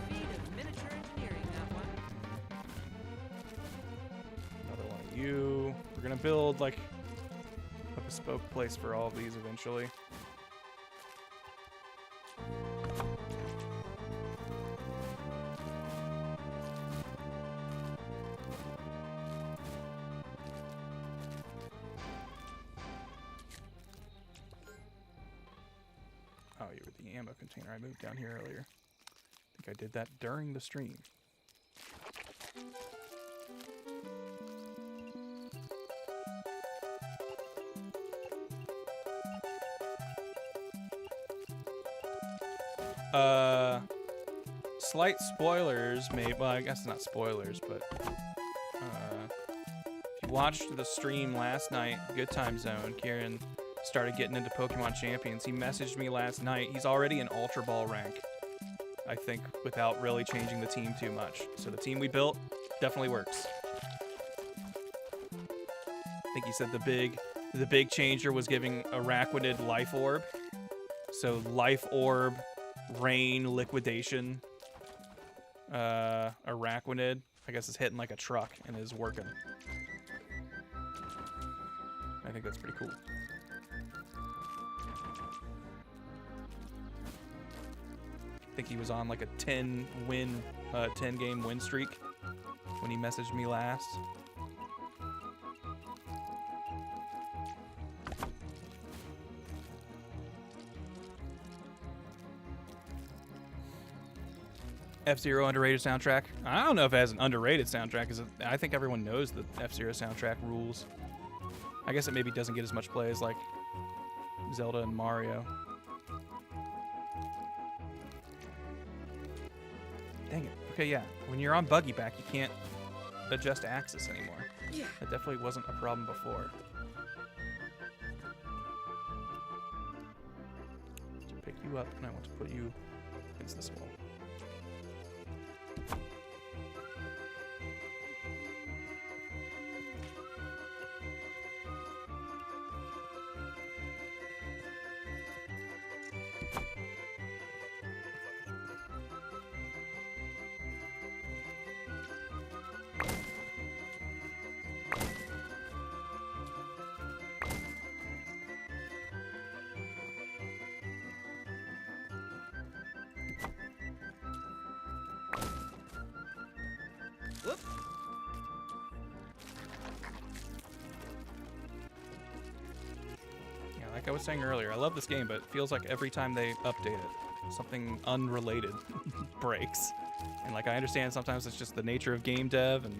Feat of miniature engineering, that one. Another one of you. We're gonna build a bespoke place for all of these eventually. Oh, you were the ammo container I moved down here earlier. I think I did that during the stream. Slight spoilers, maybe. Well, I guess not spoilers, but if you watched the stream last night, Good Time Zone, Kieran started getting into Pokemon Champions. He messaged me last night. He's already in Ultra Ball rank, I think, without really changing the team too much. So the team we built definitely works. I think he said the big changer was giving Araquanid Life Orb. So Life Orb, Rain, Liquidation, Araquanid, I guess, is hitting like a truck and is working. I think that's pretty cool. I think he was on like a 10 game win streak when he messaged me last. F-Zero underrated soundtrack. I don't know if it has an underrated soundtrack, because I think everyone knows the F-Zero soundtrack rules. I guess it maybe doesn't get as much play as like Zelda and Mario. Dang it. Okay, yeah. When you're on Buggy Back, you can't adjust axis anymore. Yeah. That definitely wasn't a problem before. To pick you up, and I want to put you against this wall. Whoop. Yeah, like I was saying earlier, I love this game, but it feels like every time they update it, something unrelated breaks. And like I understand sometimes it's just the nature of game dev and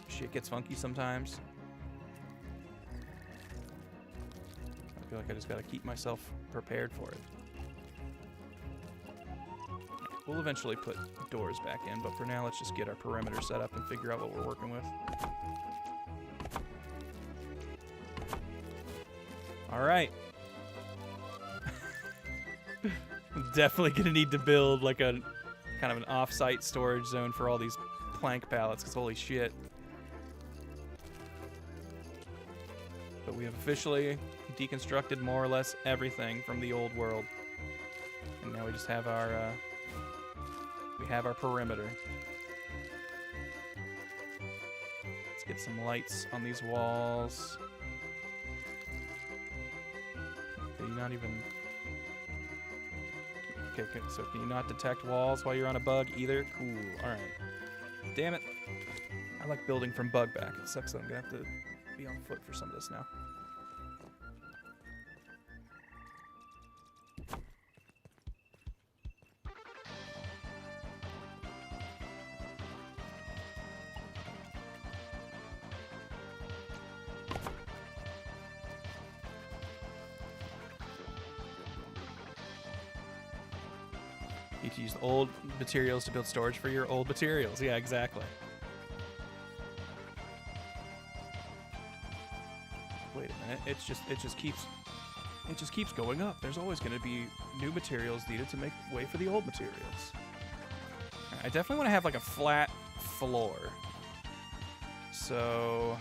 shit gets funky sometimes. I feel like I just gotta keep myself prepared for it. We'll eventually put doors back in, but for now let's just get our perimeter set up and figure out what we're working with. All right. Definitely gonna need to build like a kind of an off-site storage zone for all these plank pallets, because holy shit. But we have officially deconstructed more or less everything from the old world. And now we just have our perimeter. Let's get some lights on these walls. Can you not even... Okay, so can you not detect walls while you're on a bug either? Cool, alright. Damn it. I like building from bug back. It sucks that I'm gonna have to be on foot for some of this now. You need to use old materials to build storage for your old materials. Yeah, exactly. Wait a minute. It just keeps going up. There's always going to be new materials needed to make way for the old materials. I definitely want to have like a flat floor. So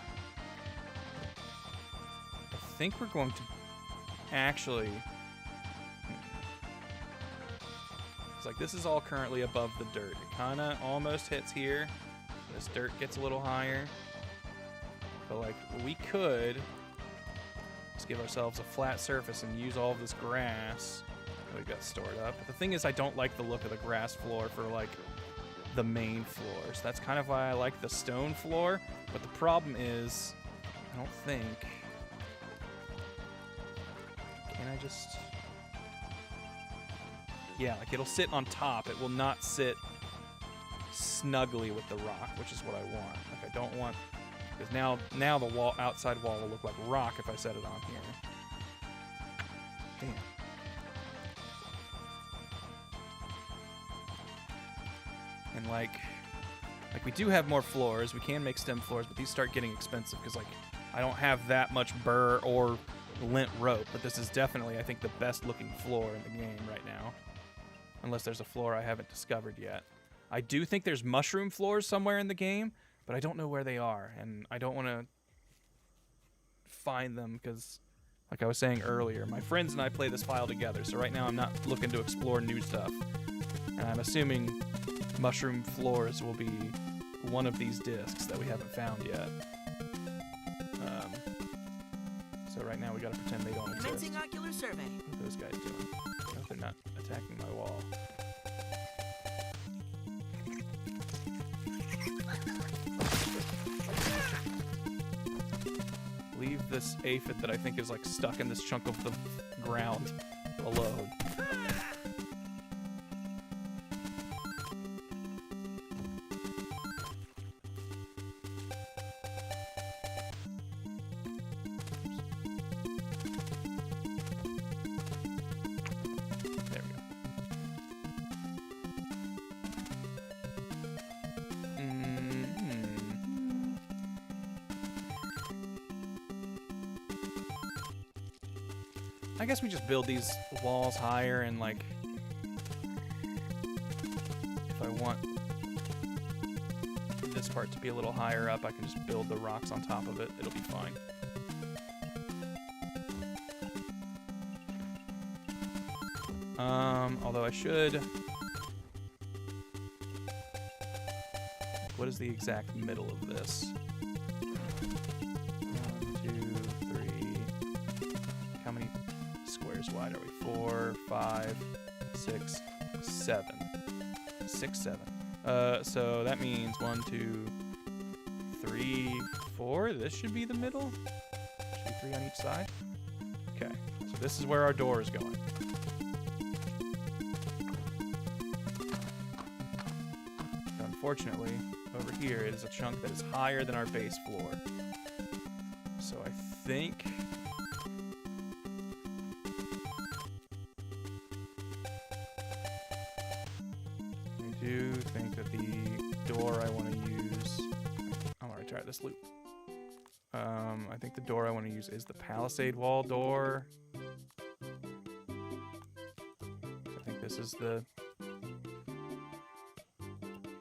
I think we're going to actually... It's like this is all currently above the dirt. It kind of almost hits here. This dirt gets a little higher. But like we could just give ourselves a flat surface and use all of this grass that we've got stored up. But the thing is, I don't like the look of the grass floor for like the main floor. So that's kind of why I like the stone floor. But the problem is, I don't think... Can I just... Yeah, like it'll sit on top. It will not sit snugly with the rock, which is what I want. Like I don't want, because now the wall, outside wall will look like rock if I set it on here. Damn. And like we do have more floors. We can make stem floors, but these start getting expensive because like I don't have that much burr or lint rope. But this is definitely, I think, the best looking floor in the game right now, unless there's a floor I haven't discovered yet. I do think there's mushroom floors somewhere in the game, but I don't know where they are, and I don't want to find them because, like I was saying earlier, my friends and I play this file together, so right now I'm not looking to explore new stuff. And I'm assuming mushroom floors will be one of these discs that we haven't found yet. So right now we gotta pretend they don't exist. Commencing ocular survey. What are those guys doing? I hope they're not attacking my wall. Leave this aphid that I think is like stuck in this chunk of the ground alone. There we go. I guess we just build these walls higher, and like if I want this part to be a little higher up, I can just build the rocks on top of it. It'll be fine. Although I should... What is the exact middle of this? 1, 2, 3... How many squares wide are we? 4, 5, 6, 7. 6, 7. So that means 1, 2, 3, 4. This should be the middle. Should be 3 on each side. Okay, so this is where our door is going. Unfortunately, over here it is a chunk that is higher than our base floor. So I think... I do think that the door I want to use... I want to retire this loop. I think the door I want to use is the palisade wall door. I think this is the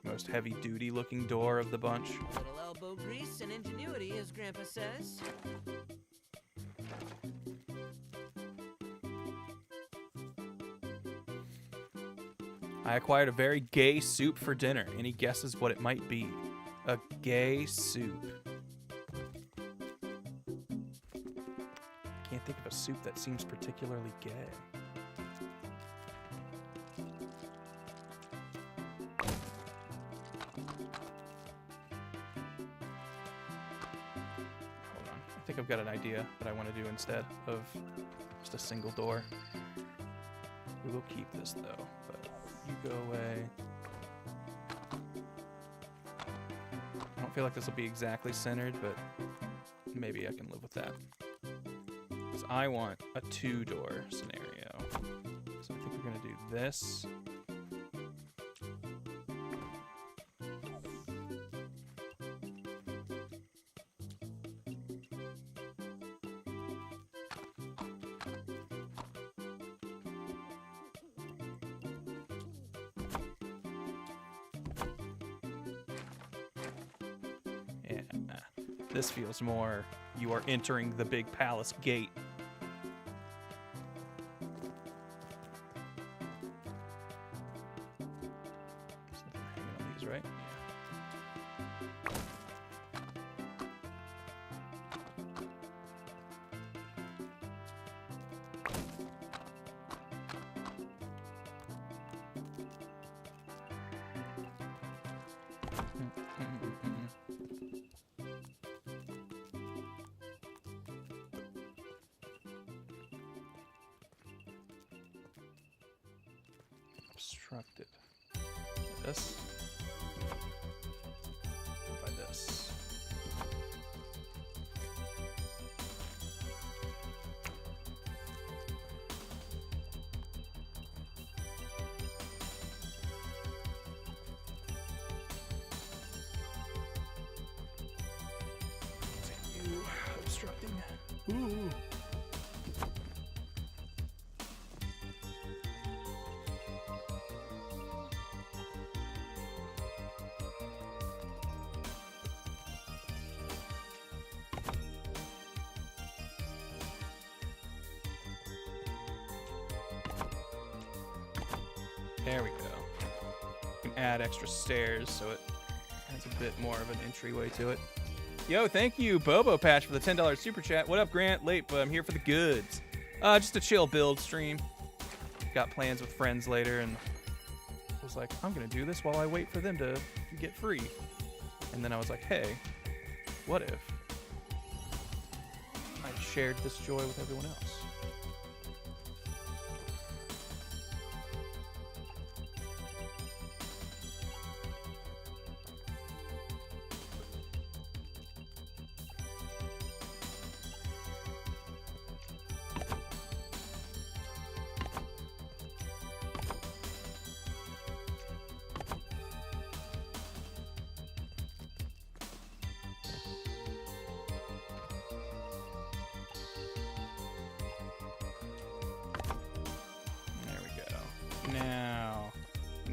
most heavy-duty looking door of the bunch. Little elbow grease and ingenuity, as Grandpa says. I acquired a very gay soup for dinner. Any guesses what it might be? A gay soup. Can't think of a soup that seems particularly gay. Hold on. I think I've got an idea that I want to do instead of just a single door. We will keep this though, but you go away. I don't feel like this will be exactly centered, but maybe I can live with that. Because I want a 2-door scenario. So I think we're going to do this. Yeah, this feels more, you are entering the big palace gate. Something hanging on these, right? Obstructed. This. By this. You obstructing. Ooh. There we go. You can add extra stairs so it has a bit more of an entryway to it. Yo, thank you, Bobo Patch, for the $10 super chat. What up, Grant? Late, but I'm here for the goods. Just a chill build stream. Got plans with friends later, and was like, I'm gonna do this while I wait for them to get free. And then I was like, hey, what if I shared this joy with everyone else?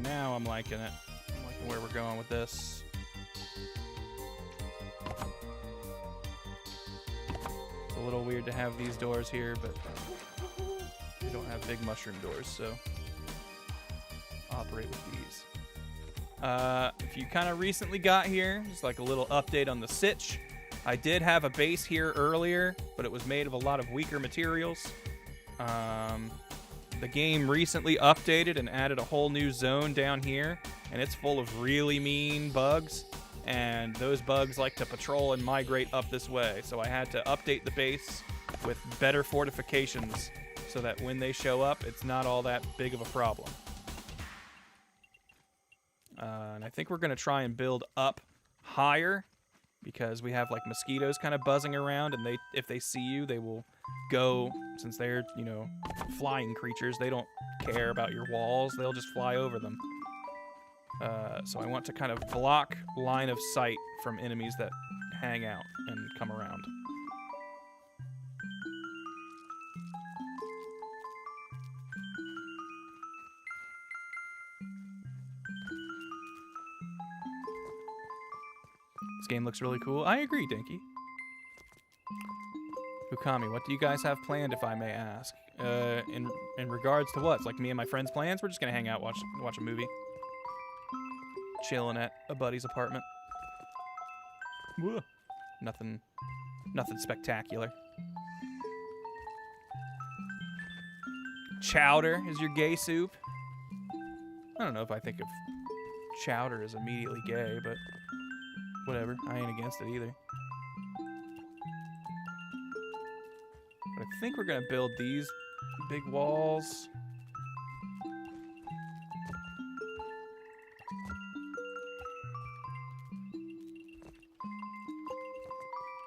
Now I'm liking it. I'm liking where we're going with this. It's a little weird to have these doors here, but we don't have big mushroom doors, so operate with these. If you kind of recently got here, just like a little update on the sitch. I did have a base here earlier, but it was made of a lot of weaker materials. The game recently updated and added a whole new zone down here, and it's full of really mean bugs, and those bugs like to patrol and migrate up this way, so I had to update the base with better fortifications so that when they show up, it's not all that big of a problem. And I think we're going to try and build up higher because we have like mosquitoes kind of buzzing around, and if they see you, they will go, since they're, you know, flying creatures, they don't care about your walls, they'll just fly over them. So I want to kind of block line of sight from enemies that hang out and come around. This game looks really cool. I agree, Dinky. Ukami, what do you guys have planned, if I may ask? In regards to what? It's like me and my friends' plans? We're just gonna hang out, watch a movie. Chilling at a buddy's apartment. Whoa. Nothing spectacular. Chowder is your gay soup? I don't know if I think of chowder as immediately gay, but whatever. I ain't against it either. But I think we're gonna build these big walls.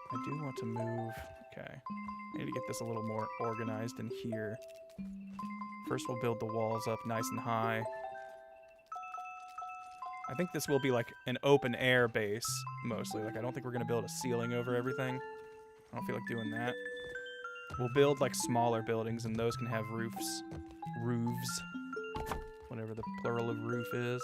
I do want to move. Okay. I need to get this a little more organized in here. First we'll build the walls up nice and high. I think this will be like an open air base, mostly. Like, I don't think we're gonna build a ceiling over everything. I don't feel like doing that. We'll build like smaller buildings, and those can have roofs. Roofs. Whatever the plural of roof is.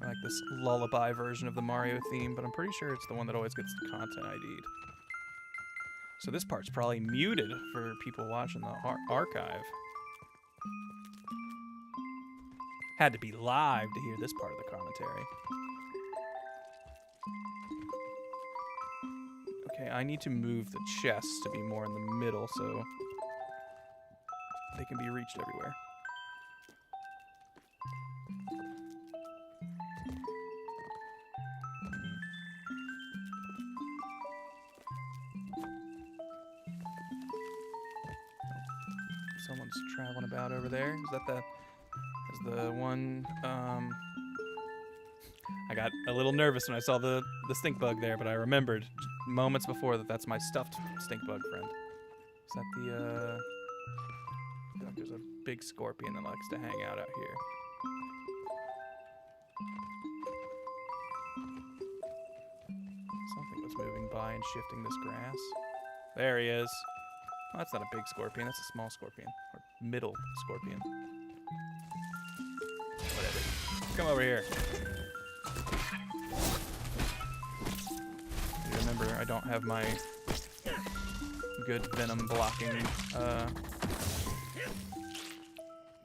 I like this lullaby version of the Mario theme, but I'm pretty sure it's the one that always gets the content ID'd. So this part's probably muted for people watching the archive. Had to be live to hear this part of the commentary. Okay, I need to move the chests to be more in the middle so they can be reached everywhere. someone's traveling about over there. Is that the one? I got a little nervous when I saw the stink bug there, but I remembered moments before that's my stuffed stink bug friend. Is that the there's a big scorpion that likes to hang out here. Something was moving by and shifting this grass. There he is. Oh, that's not a big scorpion, that's a small scorpion. Or middle scorpion. Whatever. Come over here. Remember, I don't have my good venom blocking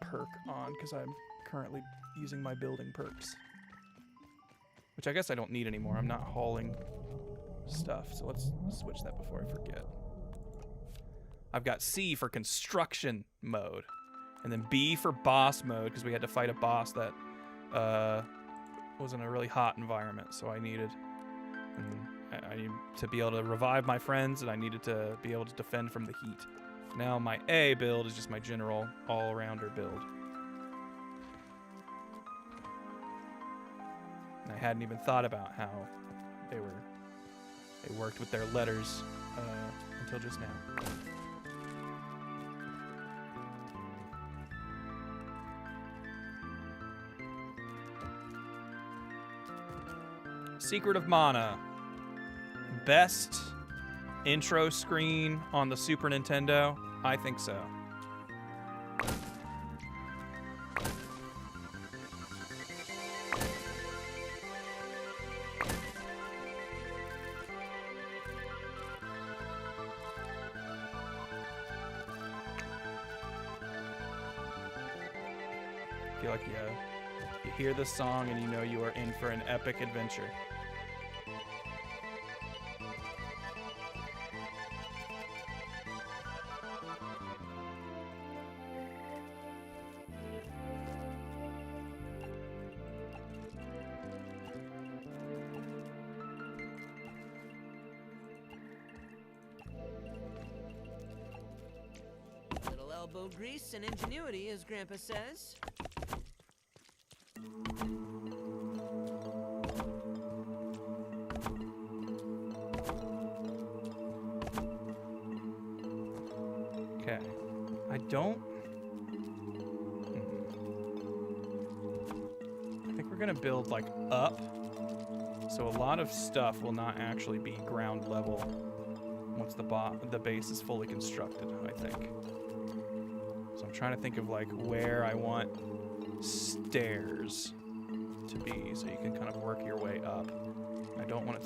perk on because I'm currently using my building perks. Which I guess I don't need anymore. I'm not hauling stuff, so let's switch that before I forget. I've got C for construction mode, and then B for boss mode because we had to fight a boss that was in a really hot environment, so I needed I need to be able to revive my friends, and I needed to be able to defend from the heat. Now my A build is just my general all-arounder build. And I hadn't even thought about how they worked with their letters until just now. Secret of Mana. Best intro screen on the Super Nintendo? I think so. I feel like you hear this song and you know you are in for an epic adventure. Little elbow grease and ingenuity, as Grandpa says. Okay. I don't... I think we're gonna build, like, up. So a lot of stuff will not actually be ground level once the base is fully constructed, I think. So I'm trying to think of, like, where I want stairs to be, so you can kind of work your way up. I don't want it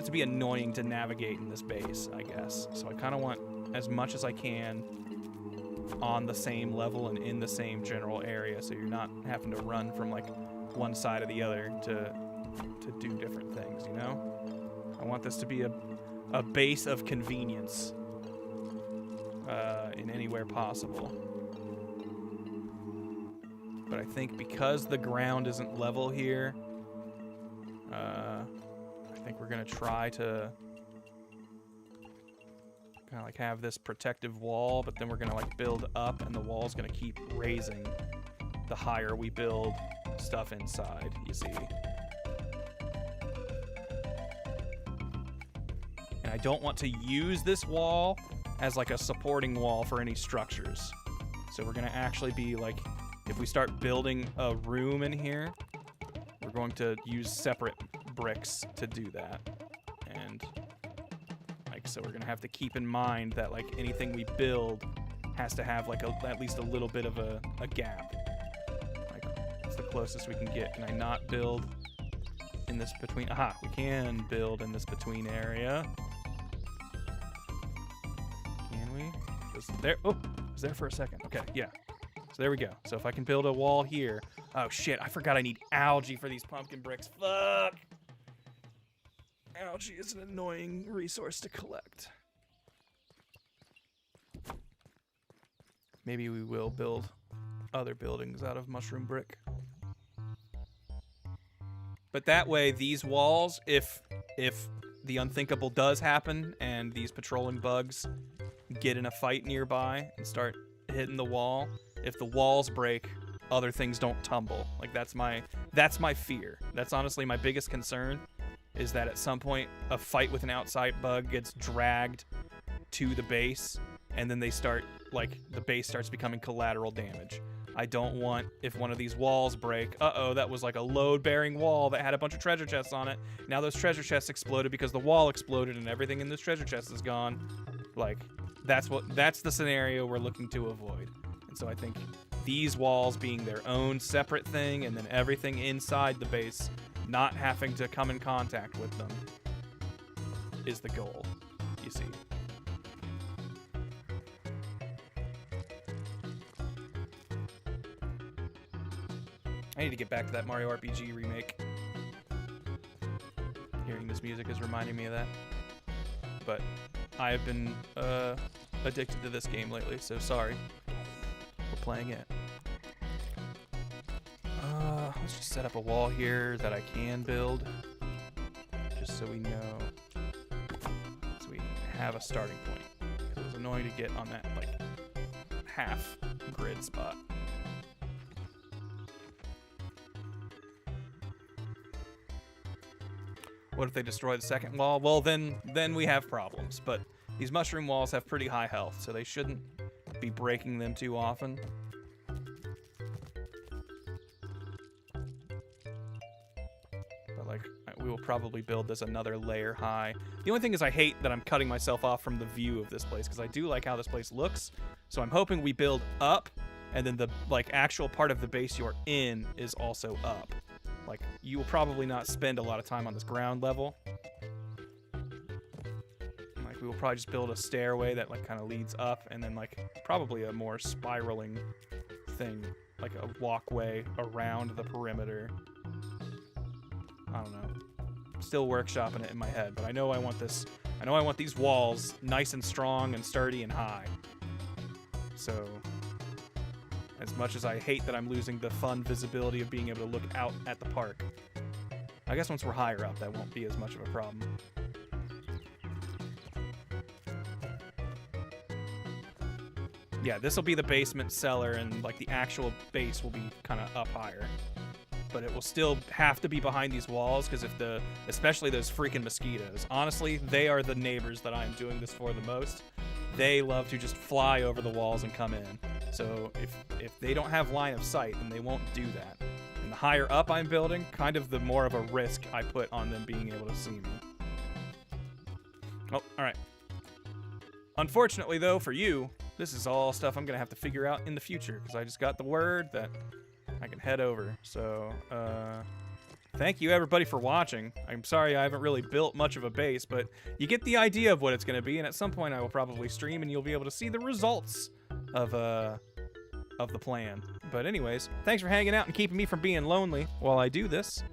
to be annoying to navigate in this base, I guess. So I kind of want as much as I can on the same level and in the same general area, so you're not having to run from like one side or the other to do different things, you know? I want this to be a base of convenience in anywhere possible. But I think because the ground isn't level here, I think we're gonna try to kind of like have this protective wall, but then we're gonna like build up, and the wall's gonna keep raising the higher we build stuff inside, you see. And I don't want to use this wall as like a supporting wall for any structures. So we're gonna actually be like, if we start building a room in here, we're going to use separate bricks to do that. And like, so we're gonna have to keep in mind that like anything we build has to have like at least a little bit of a gap. Like, it's the closest we can get. Can I not build in this between? Aha, we can build in this between area. Can we? Was there? Oh, it was there for a second. Okay, yeah. So there we go. So if I can build a wall here. Oh shit, I forgot I need algae for these pumpkin bricks. Fuck! Algae is an annoying resource to collect. Maybe we will build other buildings out of mushroom brick. But that way, these walls, if the unthinkable does happen and these patrolling bugs get in a fight nearby and start hitting the wall. If the walls break, other things don't tumble. Like that's my fear. That's honestly my biggest concern, is that at some point a fight with an outside bug gets dragged to the base, and then they start, like, the base starts becoming collateral damage. I don't want, if one of these walls break, uh-oh, that was like a load-bearing wall that had a bunch of treasure chests on it. Now those treasure chests exploded because the wall exploded and everything in this treasure chest is gone. Like, that's the scenario we're looking to avoid. And so I think these walls being their own separate thing, and then everything inside the base not having to come in contact with them, is the goal, you see. I need to get back to that Mario RPG remake. Hearing this music is reminding me of that. But I've been addicted to this game lately, so sorry for playing it. Let's just set up a wall here that I can build, just so we know, so we have a starting point. Because it was annoying to get on that, like, half grid spot. What if they destroy the second wall? Well, then we have problems. But these mushroom walls have pretty high health, so they shouldn't be breaking them too often. But, like, we will probably build this another layer high. The only thing is I hate that I'm cutting myself off from the view of this place, because I do like how this place looks. So I'm hoping we build up, and then the, like, actual part of the base you're in is also up. Like, you will probably not spend a lot of time on this ground level. Like, we will probably just build a stairway that, like, kind of leads up, and then, like, probably a more spiraling thing, like a walkway around the perimeter. I don't know. I'm still workshopping it in my head, but I know I want this. I know I want these walls nice and strong and sturdy and high. So, as much as I hate that I'm losing the fun visibility of being able to look out at the park, I guess once we're higher up, that won't be as much of a problem. Yeah, this will be the basement cellar, and, like, the actual base will be kind of up higher. But it will still have to be behind these walls, because especially those freaking mosquitoes, honestly, they are the neighbors that I'm doing this for the most. They love to just fly over the walls and come in. So if they don't have line of sight, then they won't do that. And the higher up I'm building, kind of the more of a risk I put on them being able to see me. Oh, all right. Unfortunately, though, for you, this is all stuff I'm going to have to figure out in the future, because I just got the word that I can head over. So, thank you, everybody, for watching. I'm sorry I haven't really built much of a base, but you get the idea of what it's going to be, and at some point I will probably stream, and you'll be able to see the results of the plan. But anyways, thanks for hanging out and keeping me from being lonely while I do this.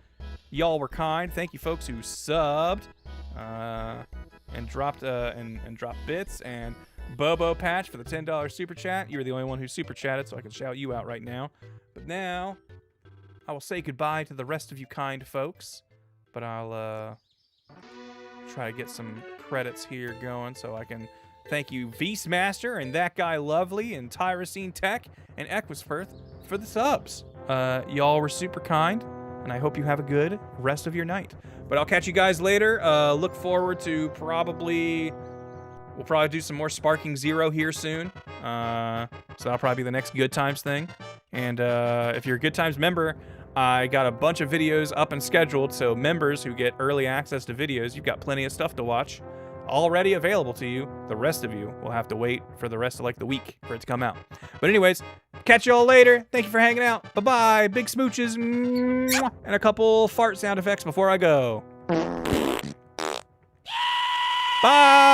Y'all were kind. Thank you, folks who subbed and dropped bits, and Bobo Patch for the $10 super chat. You were the only one who super chatted, so I can shout you out right now. But now I will say goodbye to the rest of you kind folks, but I'll try to get some credits here going so I can thank you Beastmaster and That Guy Lovely and Tyrosine Tech and Equisperth for the subs. Y'all were super kind, and I hope you have a good rest of your night. But I'll catch you guys later. Look forward to we'll probably do some more Sparking Zero here soon. So that'll probably be the next Good Times thing. And if you're a Good Times member, I got a bunch of videos up and scheduled, so members who get early access to videos, you've got plenty of stuff to watch already available to you. The rest of you will have to wait for the rest of, like, the week for it to come out. But anyways, catch y'all later. Thank you for hanging out. Bye-bye. Big smooches. Mwah. And a couple fart sound effects before I go. Bye.